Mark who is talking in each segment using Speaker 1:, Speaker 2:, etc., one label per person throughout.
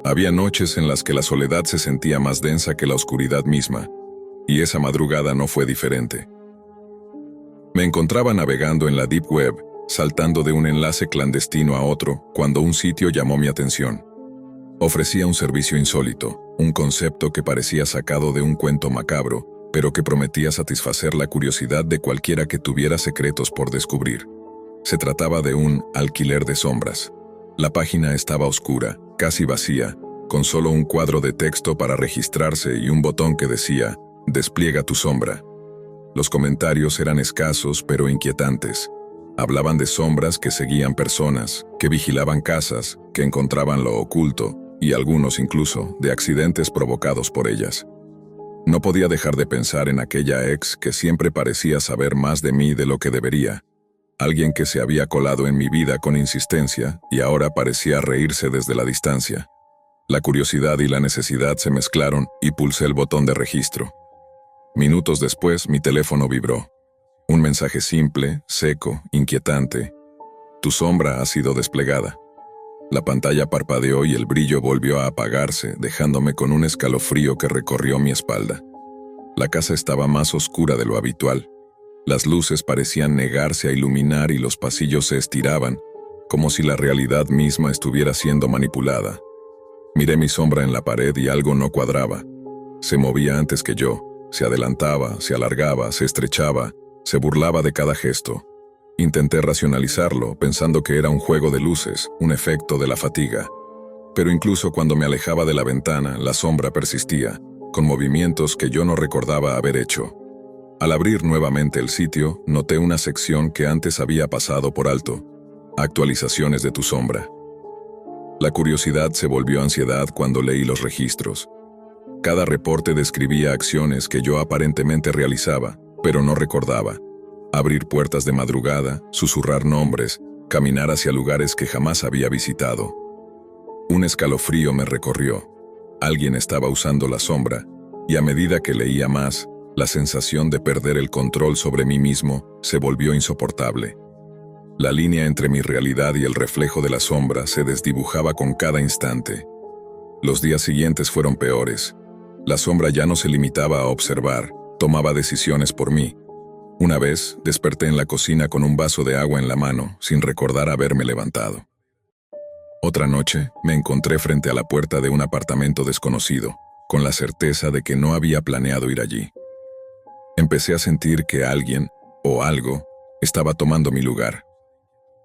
Speaker 1: Había noches en las que la soledad se sentía más densa que la oscuridad misma, y esa madrugada no fue diferente. Me encontraba navegando en la Deep Web, saltando de un enlace clandestino a otro, cuando un sitio llamó mi atención. Ofrecía un servicio insólito, un concepto que parecía sacado de un cuento macabro, pero que prometía satisfacer la curiosidad de cualquiera que tuviera secretos por descubrir. Se trataba de un alquiler de sombras. La página estaba oscura, casi vacía, con solo un cuadro de texto para registrarse y un botón que decía, «Despliega tu sombra». Los comentarios eran escasos pero inquietantes. Hablaban de sombras que seguían personas, que vigilaban casas, que encontraban lo oculto, y algunos incluso de accidentes provocados por ellas. No podía dejar de pensar en aquella ex que siempre parecía saber más de mí de lo que debería. Alguien que se había colado en mi vida con insistencia y ahora parecía reírse desde la distancia. La curiosidad y la necesidad se mezclaron y pulsé el botón de registro. Minutos después, mi teléfono vibró. Un mensaje simple, seco, inquietante. Tu sombra ha sido desplegada. La pantalla parpadeó y el brillo volvió a apagarse, dejándome con un escalofrío que recorrió mi espalda. La casa estaba más oscura de lo habitual. Las luces parecían negarse a iluminar y los pasillos se estiraban, como si la realidad misma estuviera siendo manipulada. Miré mi sombra en la pared y algo no cuadraba. Se movía antes que yo, se adelantaba, se alargaba, se estrechaba, se burlaba de cada gesto. Intenté racionalizarlo, pensando que era un juego de luces, un efecto de la fatiga. Pero incluso cuando me alejaba de la ventana, la sombra persistía, con movimientos que yo no recordaba haber hecho. Al abrir nuevamente el sitio, noté una sección que antes había pasado por alto. Actualizaciones de tu sombra. La curiosidad se volvió ansiedad cuando leí los registros. Cada reporte describía acciones que yo aparentemente realizaba, pero no recordaba. Abrir puertas de madrugada, susurrar nombres, caminar hacia lugares que jamás había visitado. Un escalofrío me recorrió. Alguien estaba usando la sombra, y a medida que leía más, la sensación de perder el control sobre mí mismo se volvió insoportable. La línea entre mi realidad y el reflejo de la sombra se desdibujaba con cada instante. Los días siguientes fueron peores. La sombra ya no se limitaba a observar, tomaba decisiones por mí. Una vez, desperté en la cocina con un vaso de agua en la mano, sin recordar haberme levantado. Otra noche, me encontré frente a la puerta de un apartamento desconocido, con la certeza de que no había planeado ir allí. Empecé a sentir que alguien, o algo, estaba tomando mi lugar.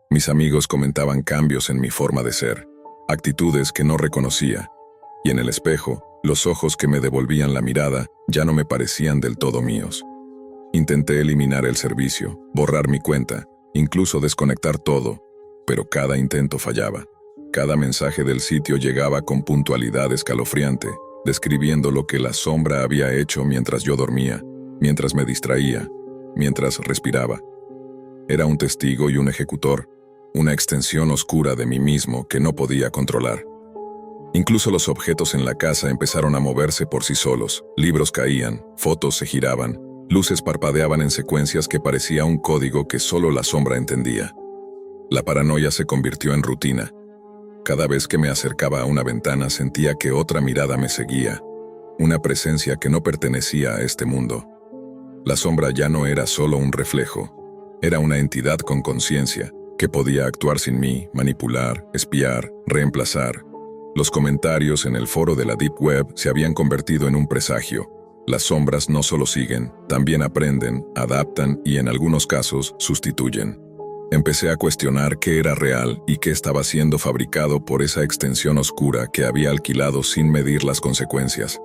Speaker 1: Mis amigos comentaban cambios en mi forma de ser, actitudes que no reconocía, y en el espejo, los ojos que me devolvían la mirada ya no me parecían del todo míos. Intenté eliminar el servicio, borrar mi cuenta, incluso desconectar todo, pero cada intento fallaba. Cada mensaje del sitio llegaba con puntualidad escalofriante, describiendo lo que la sombra había hecho mientras yo dormía, mientras me distraía, mientras respiraba. Era un testigo y un ejecutor, una extensión oscura de mí mismo que no podía controlar. Incluso los objetos en la casa empezaron a moverse por sí solos, libros caían, fotos se giraban, luces parpadeaban en secuencias que parecía un código que solo la sombra entendía. La paranoia se convirtió en rutina. Cada vez que me acercaba a una ventana sentía que otra mirada me seguía, una presencia que no pertenecía a este mundo. La sombra ya no era solo un reflejo, era una entidad con conciencia, que podía actuar sin mí, manipular, espiar, reemplazar. Los comentarios en el foro de la Deep Web se habían convertido en un presagio. Las sombras no solo siguen, también aprenden, adaptan y en algunos casos sustituyen. Empecé a cuestionar qué era real y qué estaba siendo fabricado por esa extensión oscura que había alquilado sin medir las consecuencias.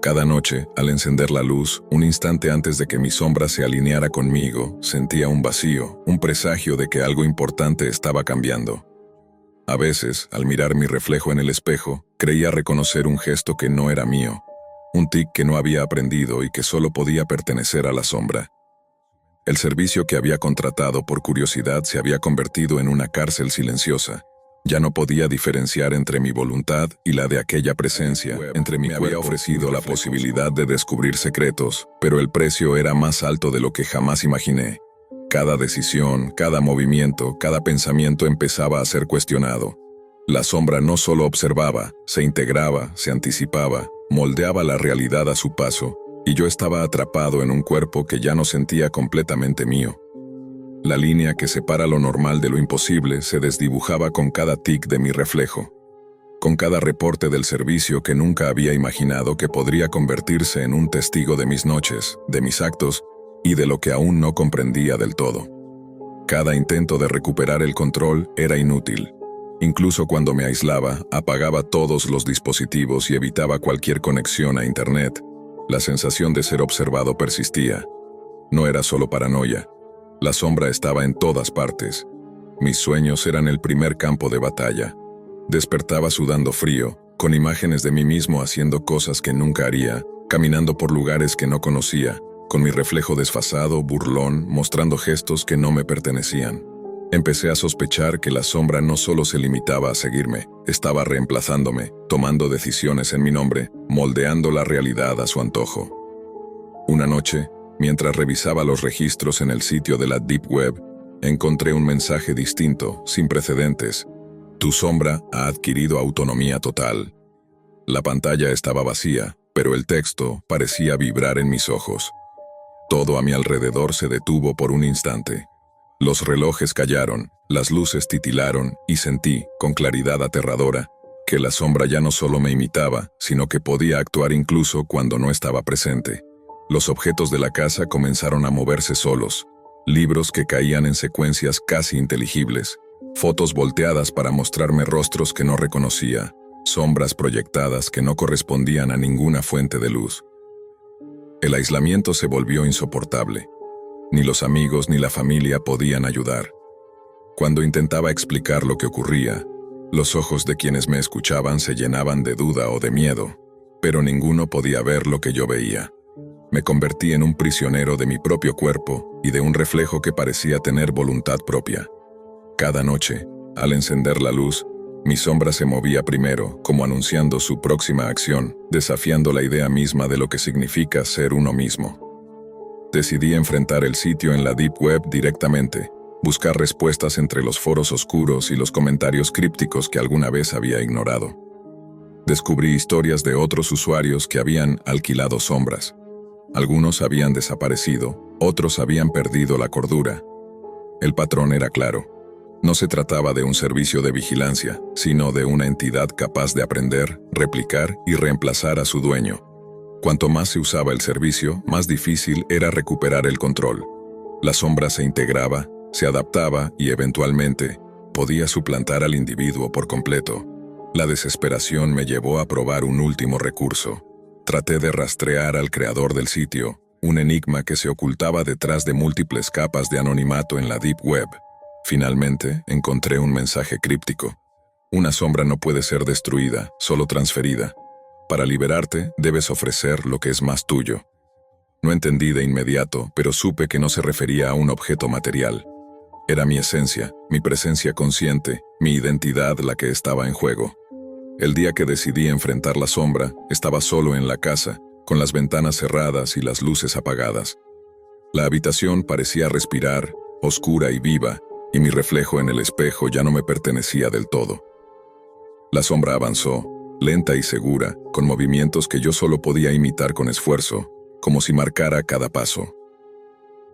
Speaker 1: Cada noche, al encender la luz, un instante antes de que mi sombra se alineara conmigo, sentía un vacío, un presagio de que algo importante estaba cambiando. A veces, al mirar mi reflejo en el espejo, creía reconocer un gesto que no era mío, un tic que no había aprendido y que solo podía pertenecer a la sombra. El servicio que había contratado por curiosidad se había convertido en una cárcel silenciosa. Ya no podía diferenciar entre mi voluntad y la de aquella presencia. Entre mí me había ofrecido la posibilidad de descubrir secretos, pero el precio era más alto de lo que jamás imaginé. Cada decisión, cada movimiento, cada pensamiento empezaba a ser cuestionado. La sombra no solo observaba, se integraba, se anticipaba, moldeaba la realidad a su paso, y yo estaba atrapado en un cuerpo que ya no sentía completamente mío. La línea que separa lo normal de lo imposible se desdibujaba con cada tic de mi reflejo, con cada reporte del servicio que nunca había imaginado que podría convertirse en un testigo de mis noches, de mis actos y de lo que aún no comprendía del todo. Cada intento de recuperar el control era inútil. Incluso cuando me aislaba, apagaba todos los dispositivos y evitaba cualquier conexión a Internet. La sensación de ser observado persistía. No era solo paranoia. La sombra estaba en todas partes. Mis sueños eran el primer campo de batalla. Despertaba sudando frío, con imágenes de mí mismo haciendo cosas que nunca haría, caminando por lugares que no conocía, con mi reflejo desfasado, burlón, mostrando gestos que no me pertenecían. Empecé a sospechar que la sombra no solo se limitaba a seguirme, estaba reemplazándome, tomando decisiones en mi nombre, moldeando la realidad a su antojo. Una noche, mientras revisaba los registros en el sitio de la Deep Web, encontré un mensaje distinto, sin precedentes. Tu sombra ha adquirido autonomía total. La pantalla estaba vacía, pero el texto parecía vibrar en mis ojos. Todo a mi alrededor se detuvo por un instante. Los relojes callaron, las luces titilaron y sentí, con claridad aterradora, que la sombra ya no solo me imitaba, sino que podía actuar incluso cuando no estaba presente. Los objetos de la casa comenzaron a moverse solos, libros que caían en secuencias casi inteligibles, fotos volteadas para mostrarme rostros que no reconocía, sombras proyectadas que no correspondían a ninguna fuente de luz. El aislamiento se volvió insoportable. Ni los amigos ni la familia podían ayudar. Cuando intentaba explicar lo que ocurría, los ojos de quienes me escuchaban se llenaban de duda o de miedo, pero ninguno podía ver lo que yo veía. Me convertí en un prisionero de mi propio cuerpo y de un reflejo que parecía tener voluntad propia. Cada noche, al encender la luz, mi sombra se movía primero, como anunciando su próxima acción, desafiando la idea misma de lo que significa ser uno mismo. Decidí enfrentar el sitio en la Deep Web directamente, buscar respuestas entre los foros oscuros y los comentarios crípticos que alguna vez había ignorado. Descubrí historias de otros usuarios que habían alquilado sombras. Algunos habían desaparecido, otros habían perdido la cordura. El patrón era claro. No se trataba de un servicio de vigilancia, sino de una entidad capaz de aprender, replicar y reemplazar a su dueño. Cuanto más se usaba el servicio, más difícil era recuperar el control. La sombra se integraba, se adaptaba y, eventualmente, podía suplantar al individuo por completo. La desesperación me llevó a probar un último recurso. Traté de rastrear al creador del sitio, un enigma que se ocultaba detrás de múltiples capas de anonimato en la Deep Web. Finalmente, encontré un mensaje críptico. Una sombra no puede ser destruida, solo transferida. Para liberarte, debes ofrecer lo que es más tuyo. No entendí de inmediato, pero supe que no se refería a un objeto material. Era mi esencia, mi presencia consciente, mi identidad la que estaba en juego. El día que decidí enfrentar la sombra, estaba solo en la casa, con las ventanas cerradas y las luces apagadas. La habitación parecía respirar, oscura y viva, y mi reflejo en el espejo ya no me pertenecía del todo. La sombra avanzó, lenta y segura, con movimientos que yo solo podía imitar con esfuerzo, como si marcara cada paso.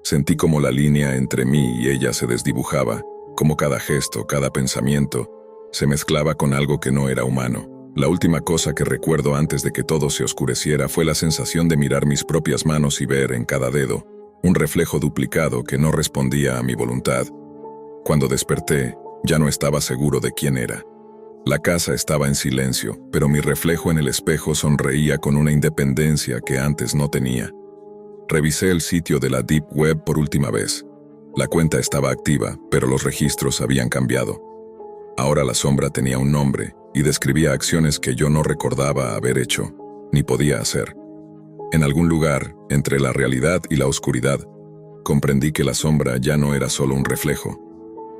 Speaker 1: Sentí como la línea entre mí y ella se desdibujaba, como cada gesto, cada pensamiento, se mezclaba con algo que no era humano. La última cosa que recuerdo antes de que todo se oscureciera fue la sensación de mirar mis propias manos y ver en cada dedo un reflejo duplicado que no respondía a mi voluntad. Cuando desperté, ya no estaba seguro de quién era. La casa estaba en silencio, pero mi reflejo en el espejo sonreía con una independencia que antes no tenía. Revisé el sitio de la Deep Web por última vez. La cuenta estaba activa, pero los registros habían cambiado. Ahora la sombra tenía un nombre y describía acciones que yo no recordaba haber hecho, ni podía hacer. En algún lugar, entre la realidad y la oscuridad, comprendí que la sombra ya no era solo un reflejo.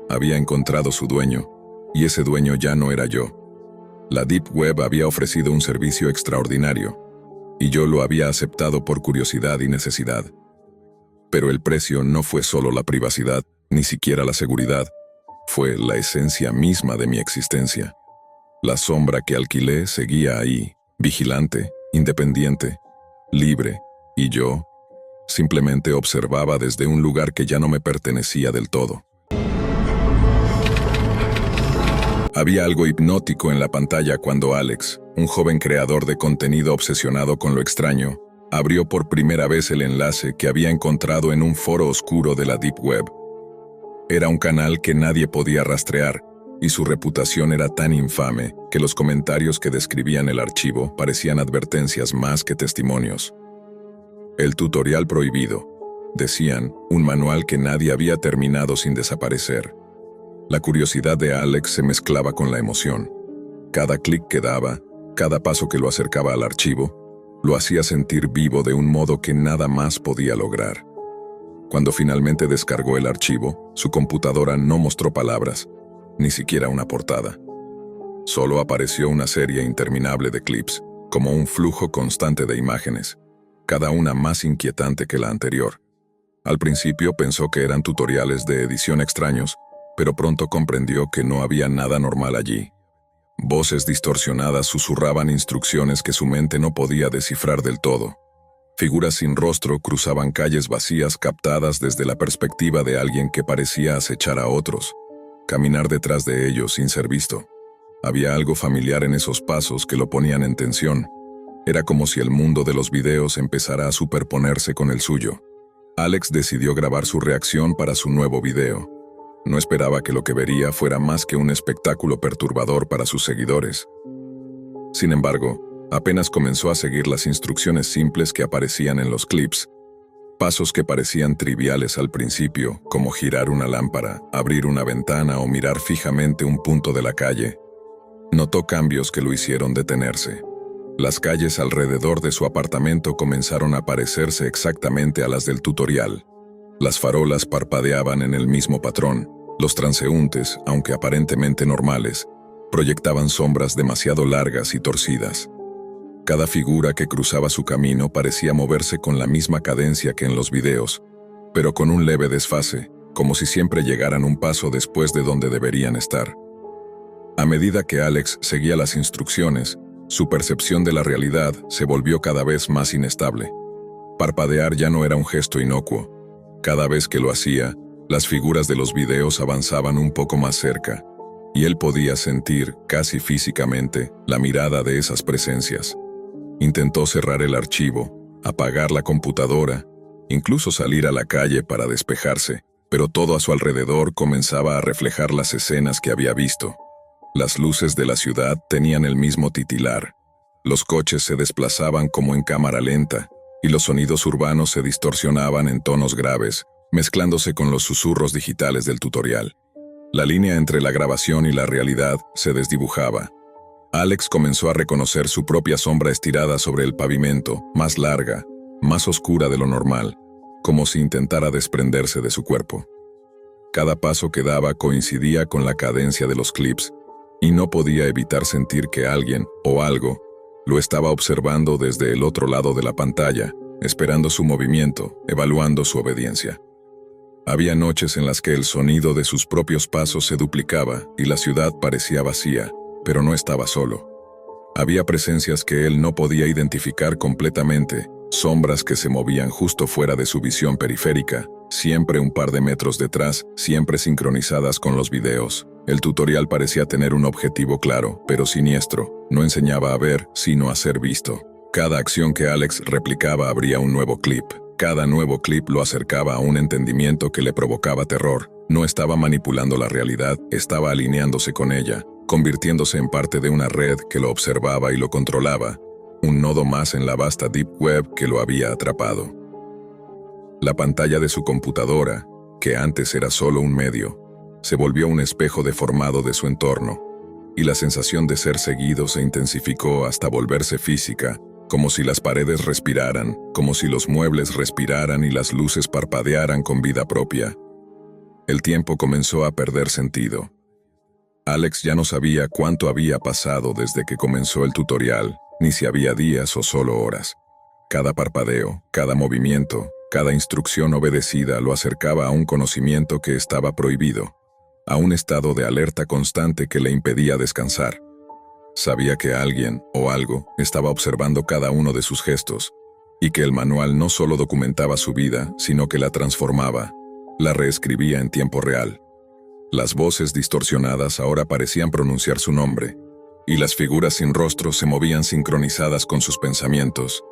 Speaker 1: Había encontrado su dueño, y ese dueño ya no era yo. La Deep Web había ofrecido un servicio extraordinario, y yo lo había aceptado por curiosidad y necesidad. Pero el precio no fue solo la privacidad, ni siquiera la seguridad, fue la esencia misma de mi existencia. La sombra que alquilé seguía ahí, vigilante, independiente, libre, y yo simplemente observaba desde un lugar que ya no me pertenecía del todo. Había algo hipnótico en la pantalla cuando Alex, un joven creador de contenido obsesionado con lo extraño, abrió por primera vez el enlace que había encontrado en un foro oscuro de la Deep Web. Era un canal que nadie podía rastrear, y su reputación era tan infame que los comentarios que describían el archivo parecían advertencias más que testimonios. El tutorial prohibido, decían, un manual que nadie había terminado sin desaparecer. La curiosidad de Alex se mezclaba con la emoción. Cada clic que daba, cada paso que lo acercaba al archivo, lo hacía sentir vivo de un modo que nada más podía lograr. Cuando finalmente descargó el archivo, su computadora no mostró palabras, ni siquiera una portada. Solo apareció una serie interminable de clips, como un flujo constante de imágenes, cada una más inquietante que la anterior. Al principio pensó que eran tutoriales de edición extraños, pero pronto comprendió que no había nada normal allí. Voces distorsionadas susurraban instrucciones que su mente no podía descifrar del todo. Figuras sin rostro cruzaban calles vacías captadas desde la perspectiva de alguien que parecía acechar a otros, caminar detrás de ellos sin ser visto. Había algo familiar en esos pasos que lo ponían en tensión. Era como si el mundo de los videos empezara a superponerse con el suyo. Alex decidió grabar su reacción para su nuevo video. No esperaba que lo que vería fuera más que un espectáculo perturbador para sus seguidores. Sin embargo, apenas comenzó a seguir las instrucciones simples que aparecían en los clips, pasos que parecían triviales al principio, como girar una lámpara, abrir una ventana o mirar fijamente un punto de la calle, notó cambios que lo hicieron detenerse. Las calles alrededor de su apartamento comenzaron a parecerse exactamente a las del tutorial. Las farolas parpadeaban en el mismo patrón. Los transeúntes, aunque aparentemente normales, proyectaban sombras demasiado largas y torcidas. Cada figura que cruzaba su camino parecía moverse con la misma cadencia que en los videos, pero con un leve desfase, como si siempre llegaran un paso después de donde deberían estar. A medida que Alex seguía las instrucciones, su percepción de la realidad se volvió cada vez más inestable. Parpadear ya no era un gesto inocuo. Cada vez que lo hacía, las figuras de los videos avanzaban un poco más cerca, y él podía sentir, casi físicamente, la mirada de esas presencias. Intentó cerrar el archivo, apagar la computadora, incluso salir a la calle para despejarse, pero todo a su alrededor comenzaba a reflejar las escenas que había visto. Las luces de la ciudad tenían el mismo titilar. Los coches se desplazaban como en cámara lenta, y los sonidos urbanos se distorsionaban en tonos graves, mezclándose con los susurros digitales del tutorial. La línea entre la grabación y la realidad se desdibujaba. Alex comenzó a reconocer su propia sombra estirada sobre el pavimento, más larga, más oscura de lo normal, como si intentara desprenderse de su cuerpo. Cada paso que daba coincidía con la cadencia de los clips, y no podía evitar sentir que alguien, o algo, lo estaba observando desde el otro lado de la pantalla, esperando su movimiento, evaluando su obediencia. Había noches en las que el sonido de sus propios pasos se duplicaba y la ciudad parecía vacía, pero no estaba solo. Había presencias que él no podía identificar completamente, sombras que se movían justo fuera de su visión periférica, siempre un par de metros detrás, siempre sincronizadas con los videos. El tutorial parecía tener un objetivo claro, pero siniestro. No enseñaba a ver, sino a ser visto. Cada acción que Alex replicaba abría un nuevo clip. Cada nuevo clip lo acercaba a un entendimiento que le provocaba terror. No estaba manipulando la realidad, estaba alineándose con ella, convirtiéndose en parte de una red que lo observaba y lo controlaba, un nodo más en la vasta Deep Web que lo había atrapado. La pantalla de su computadora, que antes era solo un medio, se volvió un espejo deformado de su entorno, y la sensación de ser seguido se intensificó hasta volverse física, como si las paredes respiraran, como si los muebles respiraran y las luces parpadearan con vida propia. El tiempo comenzó a perder sentido. Alex ya no sabía cuánto había pasado desde que comenzó el tutorial, ni si había días o solo horas. Cada parpadeo, cada movimiento, cada instrucción obedecida lo acercaba a un conocimiento que estaba prohibido, a un estado de alerta constante que le impedía descansar. Sabía que alguien o algo estaba observando cada uno de sus gestos, y que el manual no solo documentaba su vida, sino que la transformaba, la reescribía en tiempo real. Las voces distorsionadas ahora parecían pronunciar su nombre, y las figuras sin rostro se movían sincronizadas con sus pensamientos,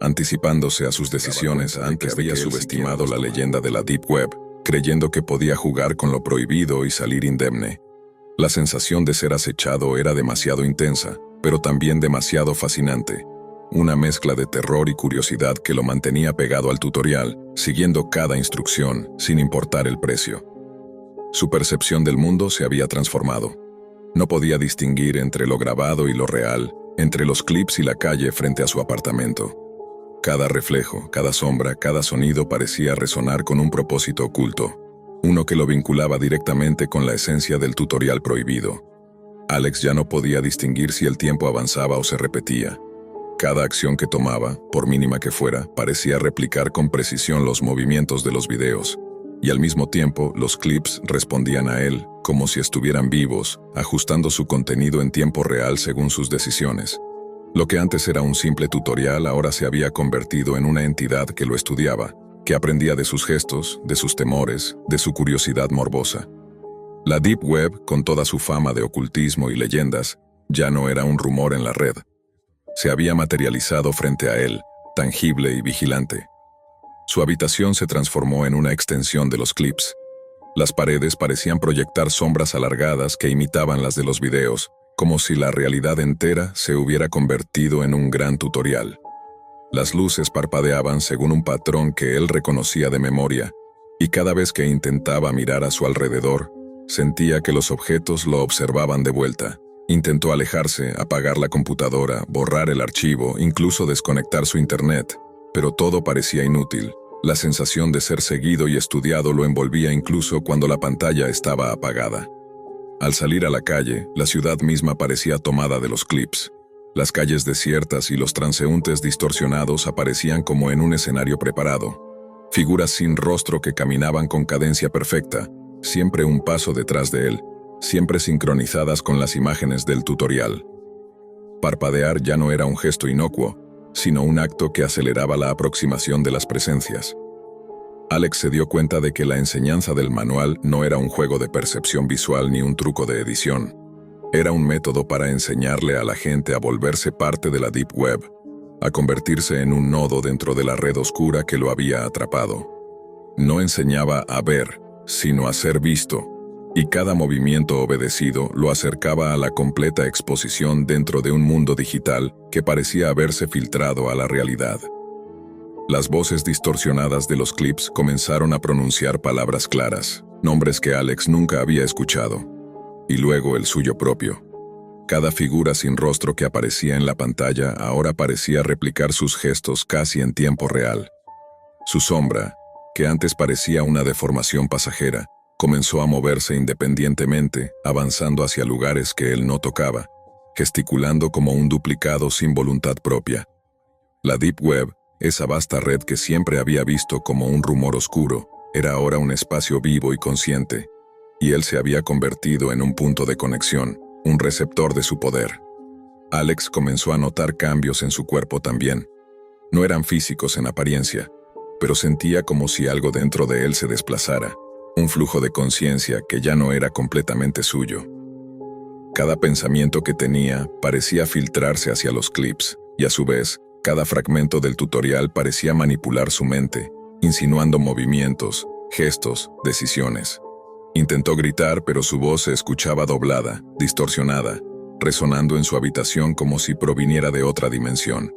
Speaker 1: anticipándose a sus decisiones. Antes había subestimado la leyenda de la Deep Web, creyendo que podía jugar con lo prohibido y salir indemne. La sensación de ser acechado era demasiado intensa, pero también demasiado fascinante. Una mezcla de terror y curiosidad que lo mantenía pegado al tutorial, siguiendo cada instrucción, sin importar el precio. Su percepción del mundo se había transformado. No podía distinguir entre lo grabado y lo real, entre los clips y la calle frente a su apartamento. Cada reflejo, cada sombra, cada sonido parecía resonar con un propósito oculto, uno que lo vinculaba directamente con la esencia del tutorial prohibido. Alex ya no podía distinguir si el tiempo avanzaba o se repetía. Cada acción que tomaba, por mínima que fuera, parecía replicar con precisión los movimientos de los videos, y al mismo tiempo los clips respondían a él como si estuvieran vivos, ajustando su contenido en tiempo real según sus decisiones. Lo que antes era un simple tutorial ahora se había convertido en una entidad que lo estudiaba, que aprendía de sus gestos, de sus temores, de su curiosidad morbosa. La Deep Web, con toda su fama de ocultismo y leyendas, ya no era un rumor en la red. Se había materializado frente a él, tangible y vigilante. Su habitación se transformó en una extensión de los clips. Las paredes parecían proyectar sombras alargadas que imitaban las de los videos, como si la realidad entera se hubiera convertido en un gran tutorial. Las luces parpadeaban según un patrón que él reconocía de memoria, y cada vez que intentaba mirar a su alrededor, sentía que los objetos lo observaban de vuelta. Intentó alejarse, apagar la computadora, borrar el archivo, incluso desconectar su internet, pero todo parecía inútil. La sensación de ser seguido y estudiado lo envolvía incluso cuando la pantalla estaba apagada. Al salir a la calle, la ciudad misma parecía tomada de los clips. Las calles desiertas y los transeúntes distorsionados aparecían como en un escenario preparado. Figuras sin rostro que caminaban con cadencia perfecta, siempre un paso detrás de él, siempre sincronizadas con las imágenes del tutorial. Parpadear ya no era un gesto inocuo, sino un acto que aceleraba la aproximación de las presencias. Alex se dio cuenta de que la enseñanza del manual no era un juego de percepción visual ni un truco de edición. Era un método para enseñarle a la gente a volverse parte de la Deep Web, a convertirse en un nodo dentro de la red oscura que lo había atrapado. No enseñaba a ver, sino a ser visto, y cada movimiento obedecido lo acercaba a la completa exposición dentro de un mundo digital que parecía haberse filtrado a la realidad. Las voces distorsionadas de los clips comenzaron a pronunciar palabras claras, nombres que Alex nunca había escuchado, y luego el suyo propio. Cada figura sin rostro que aparecía en la pantalla ahora parecía replicar sus gestos casi en tiempo real. Su sombra, que antes parecía una deformación pasajera, comenzó a moverse independientemente, avanzando hacia lugares que él no tocaba, gesticulando como un duplicado sin voluntad propia. La Deep Web, esa vasta red que siempre había visto como un rumor oscuro, era ahora un espacio vivo y consciente, y él se había convertido en un punto de conexión, un receptor de su poder. Alex comenzó a notar cambios en su cuerpo también. No eran físicos en apariencia, pero sentía como si algo dentro de él se desplazara, un flujo de conciencia que ya no era completamente suyo. Cada pensamiento que tenía parecía filtrarse hacia los clips, y a su vez, cada fragmento del tutorial parecía manipular su mente, insinuando movimientos, gestos, decisiones. Intentó gritar, pero su voz se escuchaba doblada, distorsionada, resonando en su habitación como si proviniera de otra dimensión.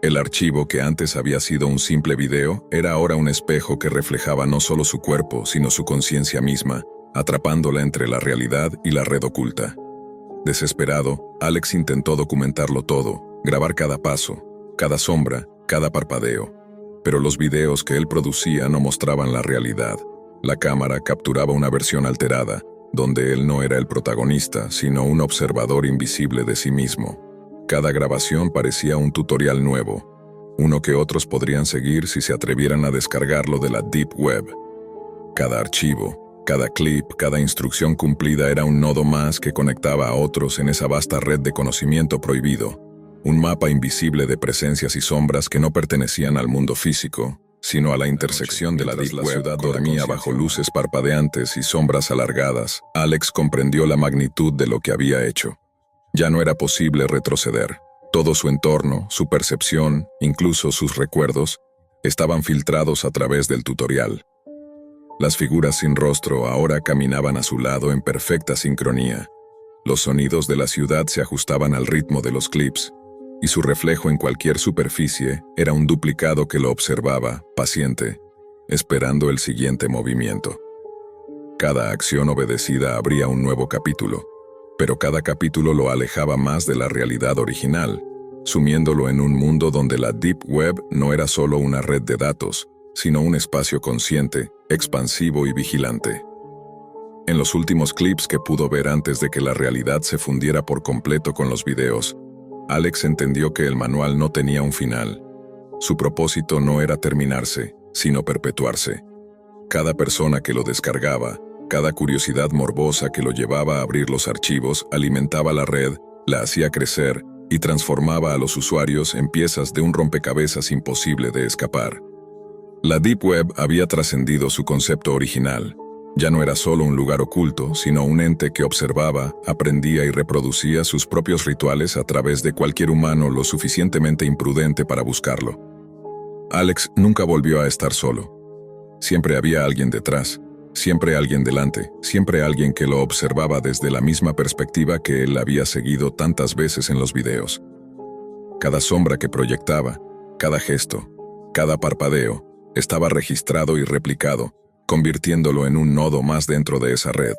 Speaker 1: El archivo que antes había sido un simple video era ahora un espejo que reflejaba no solo su cuerpo, sino su conciencia misma, atrapándola entre la realidad y la red oculta. Desesperado, Alex intentó documentarlo todo, grabar cada paso, cada sombra, cada parpadeo. Pero los videos que él producía no mostraban la realidad. La cámara capturaba una versión alterada, donde él no era el protagonista, sino un observador invisible de sí mismo. Cada grabación parecía un tutorial nuevo, uno que otros podrían seguir si se atrevieran a descargarlo de la Deep Web. Cada archivo, Cada clip, cada instrucción cumplida era un nodo más que conectaba a otros en esa vasta red de conocimiento prohibido, un mapa invisible de presencias y sombras que no pertenecían al mundo físico, sino a la intersección de la Deep Web. La ciudad dormía bajo luces parpadeantes y sombras alargadas. Alex comprendió la magnitud de lo que había hecho. Ya no era posible retroceder. Todo su entorno, su percepción, incluso sus recuerdos, estaban filtrados a través del tutorial. Las figuras sin rostro ahora caminaban a su lado en perfecta sincronía. Los sonidos de la ciudad se ajustaban al ritmo de los clips, y su reflejo en cualquier superficie era un duplicado que lo observaba, paciente, esperando el siguiente movimiento. Cada acción obedecida abría un nuevo capítulo, pero cada capítulo lo alejaba más de la realidad original, sumiéndolo en un mundo donde la Deep Web no era solo una red de datos, sino un espacio consciente, expansivo y vigilante. En los últimos clips que pudo ver antes de que la realidad se fundiera por completo con los videos, Alex entendió que el manual no tenía un final. Su propósito no era terminarse, sino perpetuarse. Cada persona que lo descargaba, cada curiosidad morbosa que lo llevaba a abrir los archivos, alimentaba la red, la hacía crecer y transformaba a los usuarios en piezas de un rompecabezas imposible de escapar. La Deep Web había trascendido su concepto original. Ya no era solo un lugar oculto, sino un ente que observaba, aprendía y reproducía sus propios rituales a través de cualquier humano lo suficientemente imprudente para buscarlo. Alex nunca volvió a estar solo. Siempre había alguien detrás, siempre alguien delante, siempre alguien que lo observaba desde la misma perspectiva que él había seguido tantas veces en los videos. Cada sombra que proyectaba, cada gesto, cada parpadeo, estaba registrado y replicado, convirtiéndolo en un nodo más dentro de esa red.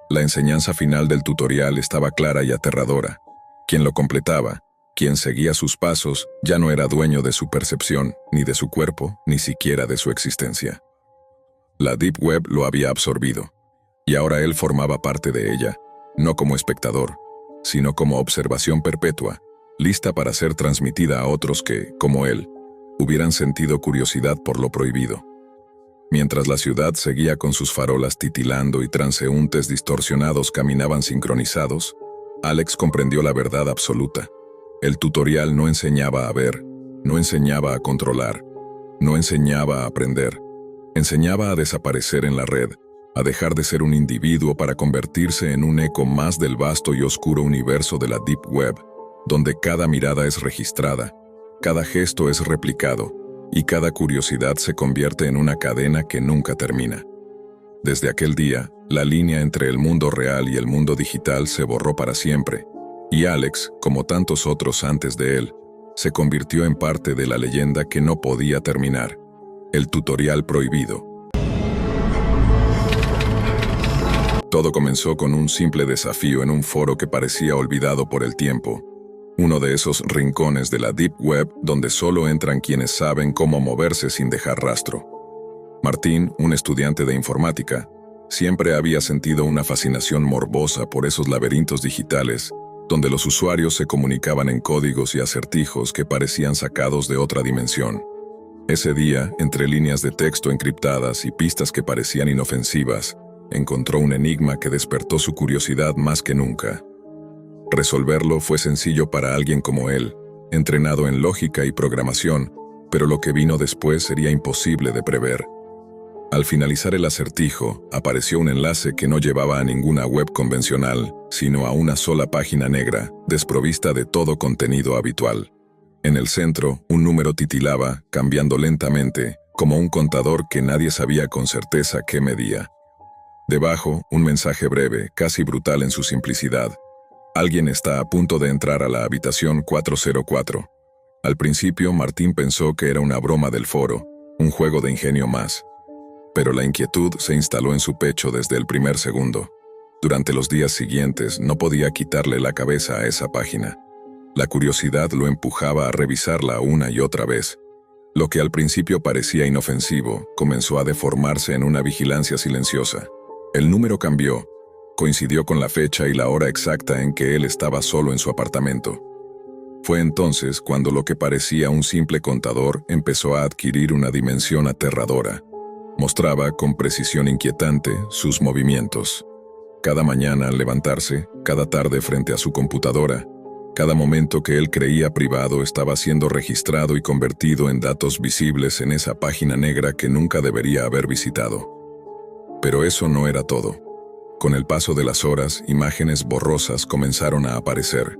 Speaker 1: La enseñanza final del tutorial estaba clara y aterradora. Quien lo completaba, quien seguía sus pasos, ya no era dueño de su percepción, ni de su cuerpo, ni siquiera de su existencia. La Deep Web lo había absorbido, y ahora él formaba parte de ella, no como espectador, sino como observación perpetua, lista para ser transmitida a otros que, como él, hubieran sentido curiosidad por lo prohibido. Mientras la ciudad seguía con sus farolas titilando y transeúntes distorsionados caminaban sincronizados, Alex comprendió la verdad absoluta. El tutorial no enseñaba a ver, no enseñaba a controlar, no enseñaba a aprender. Enseñaba a desaparecer en la red, a dejar de ser un individuo para convertirse en un eco más del vasto y oscuro universo de la Deep Web, donde cada mirada es registrada, cada gesto es replicado, y cada curiosidad se convierte en una cadena que nunca termina. Desde aquel día, la línea entre el mundo real y el mundo digital se borró para siempre, y Alex, como tantos otros antes de él, se convirtió en parte de la leyenda que no podía terminar, el tutorial prohibido. Todo comenzó con un simple desafío en un foro que parecía olvidado por el tiempo, uno de esos rincones de la Deep Web donde solo entran quienes saben cómo moverse sin dejar rastro. Martín, un estudiante de informática, siempre había sentido una fascinación morbosa por esos laberintos digitales, donde los usuarios se comunicaban en códigos y acertijos que parecían sacados de otra dimensión. Ese día, entre líneas de texto encriptadas y pistas que parecían inofensivas, encontró un enigma que despertó su curiosidad más que nunca. Resolverlo fue sencillo para alguien como él, entrenado en lógica y programación, pero lo que vino después sería imposible de prever. Al finalizar el acertijo, apareció un enlace que no llevaba a ninguna web convencional, sino a una sola página negra, desprovista de todo contenido habitual. En el centro, un número titilaba, cambiando lentamente, como un contador que nadie sabía con certeza qué medía. Debajo, un mensaje breve, casi brutal en su simplicidad. Alguien está a punto de entrar a la habitación 404. Al principio, Martín pensó que era una broma del foro, un juego de ingenio más. Pero la inquietud se instaló en su pecho desde el primer segundo. Durante los días siguientes no podía quitarle la cabeza a esa página. La curiosidad lo empujaba a revisarla una y otra vez. Lo que al principio parecía inofensivo comenzó a deformarse en una vigilancia silenciosa. El número cambió. Coincidió con la fecha y la hora exacta en que él estaba solo en su apartamento. Fue entonces cuando lo que parecía un simple contador empezó a adquirir una dimensión aterradora. Mostraba con precisión inquietante sus movimientos. Cada mañana al levantarse, cada tarde frente a su computadora, cada momento que él creía privado estaba siendo registrado y convertido en datos visibles en esa página negra que nunca debería haber visitado. Pero eso no era todo. Con el paso de las horas, imágenes borrosas comenzaron a aparecer.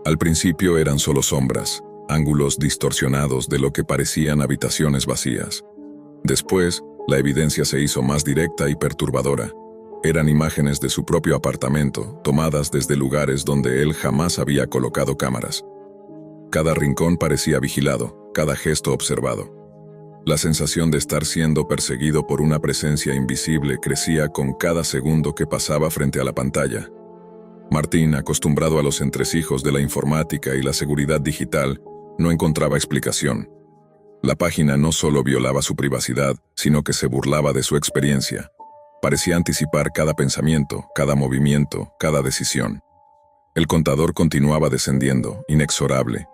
Speaker 1: Al principio eran solo sombras, ángulos distorsionados de lo que parecían habitaciones vacías. Después, la evidencia se hizo más directa y perturbadora. Eran imágenes de su propio apartamento, tomadas desde lugares donde él jamás había colocado cámaras. Cada rincón parecía vigilado, cada gesto observado. La sensación de estar siendo perseguido por una presencia invisible crecía con cada segundo que pasaba frente a la pantalla. Martín, acostumbrado a los entresijos de la informática y la seguridad digital, no encontraba explicación. La página no solo violaba su privacidad, sino que se burlaba de su experiencia. Parecía anticipar cada pensamiento, cada movimiento, cada decisión. El contador continuaba descendiendo, inexorable.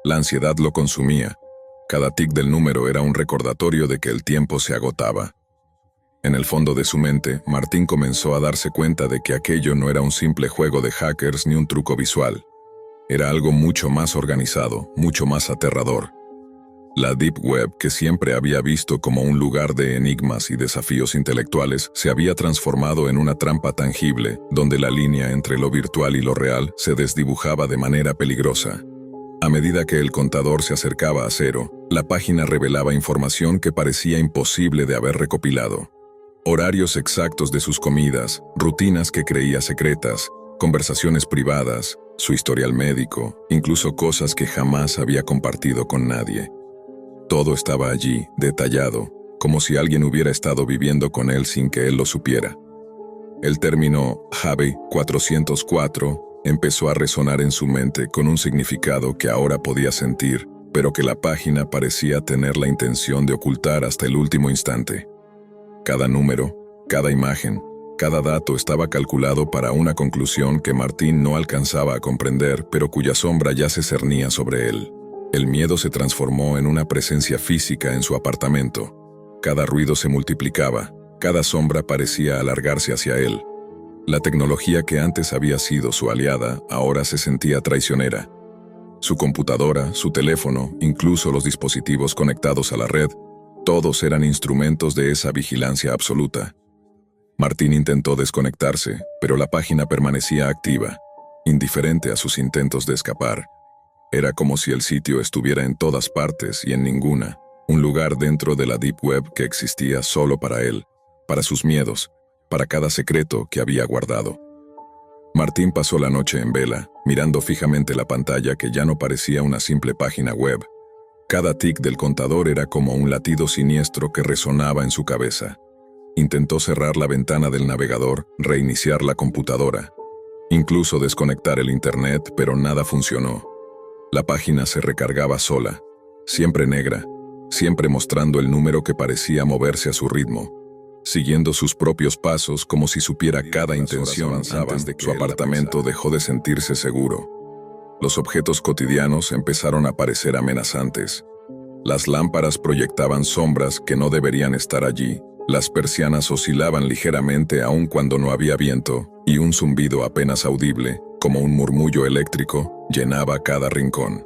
Speaker 1: La ansiedad lo consumía. Cada tic del número era un recordatorio de que el tiempo se agotaba. En el fondo de su mente, Martín comenzó a darse cuenta de que aquello no era un simple juego de hackers ni un truco visual. Era algo mucho más organizado, mucho más aterrador. La Deep Web, que siempre había visto como un lugar de enigmas y desafíos intelectuales, se había transformado en una trampa tangible, donde la línea entre lo virtual y lo real se desdibujaba de manera peligrosa. A medida que el contador se acercaba a cero, la página revelaba información que parecía imposible de haber recopilado. Horarios exactos de sus comidas, rutinas que creía secretas, conversaciones privadas, su historial médico, incluso cosas que jamás había compartido con nadie. Todo estaba allí, detallado, como si alguien hubiera estado viviendo con él sin que él lo supiera. El término Jave 404 empezó a resonar en su mente con un significado que ahora podía sentir, pero que la página parecía tener la intención de ocultar hasta el último instante. Cada número, cada imagen, cada dato estaba calculado para una conclusión que Martín no alcanzaba a comprender, pero cuya sombra ya se cernía sobre él. El miedo se transformó en una presencia física en su apartamento. Cada ruido se multiplicaba, cada sombra parecía alargarse hacia él. La tecnología que antes había sido su aliada, ahora se sentía traicionera. Su computadora, su teléfono, incluso los dispositivos conectados a la red, todos eran instrumentos de esa vigilancia absoluta. Martín intentó desconectarse, pero la página permanecía activa, indiferente a sus intentos de escapar. Era como si el sitio estuviera en todas partes y en ninguna, un lugar dentro de la Deep Web que existía solo para él, para sus miedos, para cada secreto que había guardado. Martín pasó la noche en vela, mirando fijamente la pantalla que ya no parecía una simple página web. Cada tic del contador era como un latido siniestro que resonaba en su cabeza. Intentó cerrar la ventana del navegador, reiniciar la computadora, incluso desconectar el internet, pero nada funcionó. La página se recargaba sola, siempre negra, siempre mostrando el número que parecía moverse a su ritmo, siguiendo sus propios pasos como si supiera cada intención antes de que su apartamento dejó de sentirse seguro. Los objetos cotidianos empezaron a parecer amenazantes. Las lámparas proyectaban sombras que no deberían estar allí, las persianas oscilaban ligeramente aun cuando no había viento, y un zumbido apenas audible, como un murmullo eléctrico, llenaba cada rincón.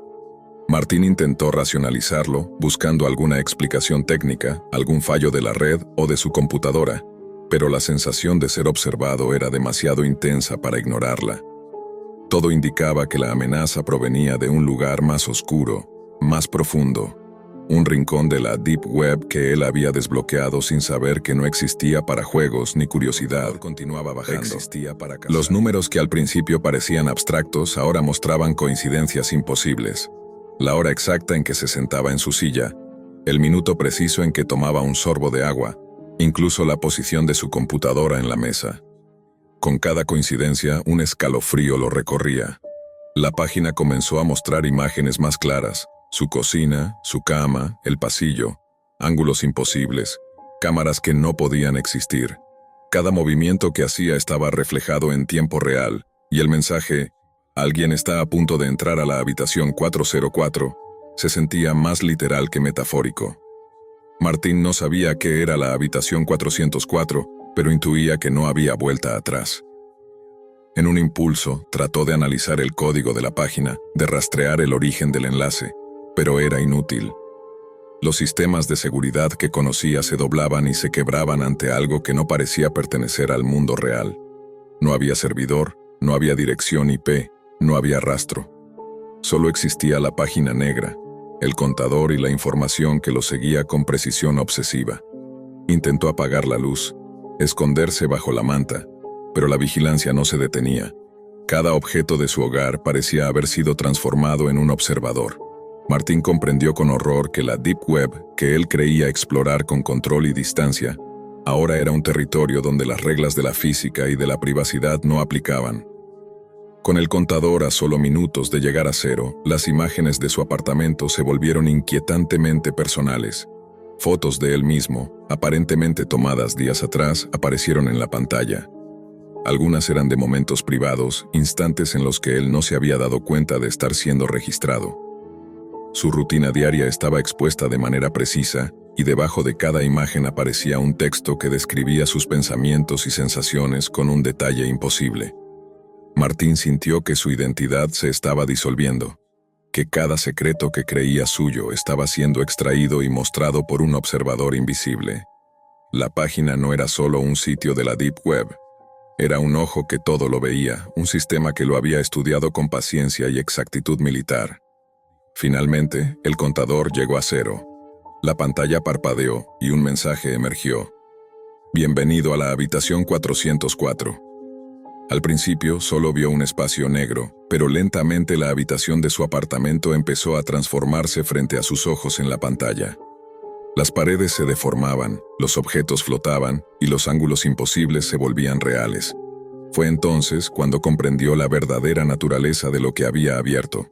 Speaker 1: Martín intentó racionalizarlo, buscando alguna explicación técnica, algún fallo de la red o de su computadora, pero la sensación de ser observado era demasiado intensa para ignorarla. Todo indicaba que la amenaza provenía de un lugar más oscuro, más profundo, un rincón de la Deep Web que él había desbloqueado sin saber que no existía para juegos ni curiosidad. Continuaba bajando. Los números que al principio parecían abstractos ahora mostraban coincidencias imposibles. La hora exacta en que se sentaba en su silla, el minuto preciso en que tomaba un sorbo de agua, incluso la posición de su computadora en la mesa. Con cada coincidencia, un escalofrío lo recorría. La página comenzó a mostrar imágenes más claras, su cocina, su cama, el pasillo, ángulos imposibles, cámaras que no podían existir. Cada movimiento que hacía estaba reflejado en tiempo real, y el mensaje, "Alguien está a punto de entrar a la habitación 404", se sentía más literal que metafórico. Martín no sabía qué era la habitación 404, pero intuía que no había vuelta atrás. En un impulso, trató de analizar el código de la página, de rastrear el origen del enlace, pero era inútil. Los sistemas de seguridad que conocía se doblaban y se quebraban ante algo que no parecía pertenecer al mundo real. No había servidor, no había dirección IP, no había rastro. Solo existía la página negra, el contador y la información que lo seguía con precisión obsesiva. Intentó apagar la luz, esconderse bajo la manta, pero la vigilancia no se detenía. Cada objeto de su hogar parecía haber sido transformado en un observador. Martín comprendió con horror que la Deep Web, que él creía explorar con control y distancia, ahora era un territorio donde las reglas de la física y de la privacidad no aplicaban. Con el contador a solo minutos de llegar a cero, las imágenes de su apartamento se volvieron inquietantemente personales. Fotos de él mismo, aparentemente tomadas días atrás, aparecieron en la pantalla. Algunas eran de momentos privados, instantes en los que él no se había dado cuenta de estar siendo registrado. Su rutina diaria estaba expuesta de manera precisa, y debajo de cada imagen aparecía un texto que describía sus pensamientos y sensaciones con un detalle imposible. Martín sintió que su identidad se estaba disolviendo, que cada secreto que creía suyo estaba siendo extraído y mostrado por un observador invisible. La página no era solo un sitio de la Deep Web. Era un ojo que todo lo veía, un sistema que lo había estudiado con paciencia y exactitud militar. Finalmente, el contador llegó a cero. La pantalla parpadeó y un mensaje emergió. Bienvenido a la habitación 404. Al principio solo vio un espacio negro, pero lentamente la habitación de su apartamento empezó a transformarse frente a sus ojos en la pantalla. Las paredes se deformaban, los objetos flotaban y los ángulos imposibles se volvían reales. Fue entonces cuando comprendió la verdadera naturaleza de lo que había abierto.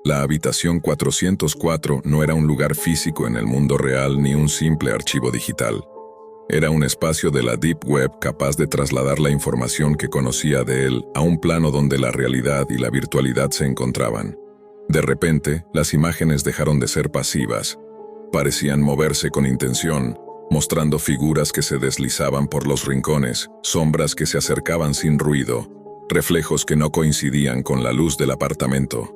Speaker 1: La habitación 404 no era un lugar físico en el mundo real ni un simple archivo digital. Era un espacio de la Deep Web capaz de trasladar la información que conocía de él a un plano donde la realidad y la virtualidad se encontraban. De repente, las imágenes dejaron de ser pasivas. Parecían moverse con intención, mostrando figuras que se deslizaban por los rincones, sombras que se acercaban sin ruido, reflejos que no coincidían con la luz del apartamento.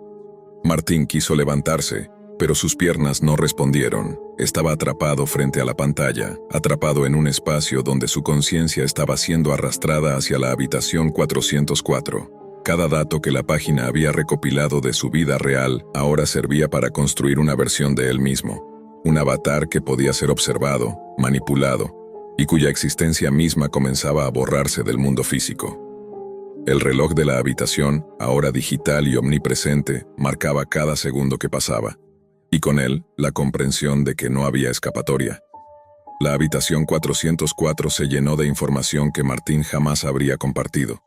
Speaker 1: Martín quiso levantarse, pero sus piernas no respondieron. Estaba atrapado frente a la pantalla, atrapado en un espacio donde su conciencia estaba siendo arrastrada hacia la habitación 404. Cada dato que la página había recopilado de su vida real ahora servía para construir una versión de él mismo. Un avatar que podía ser observado, manipulado, y cuya existencia misma comenzaba a borrarse del mundo físico. El reloj de la habitación, ahora digital y omnipresente, marcaba cada segundo que pasaba, y con él, la comprensión de que no había escapatoria. La habitación 404 se llenó de información que Martín jamás habría compartido,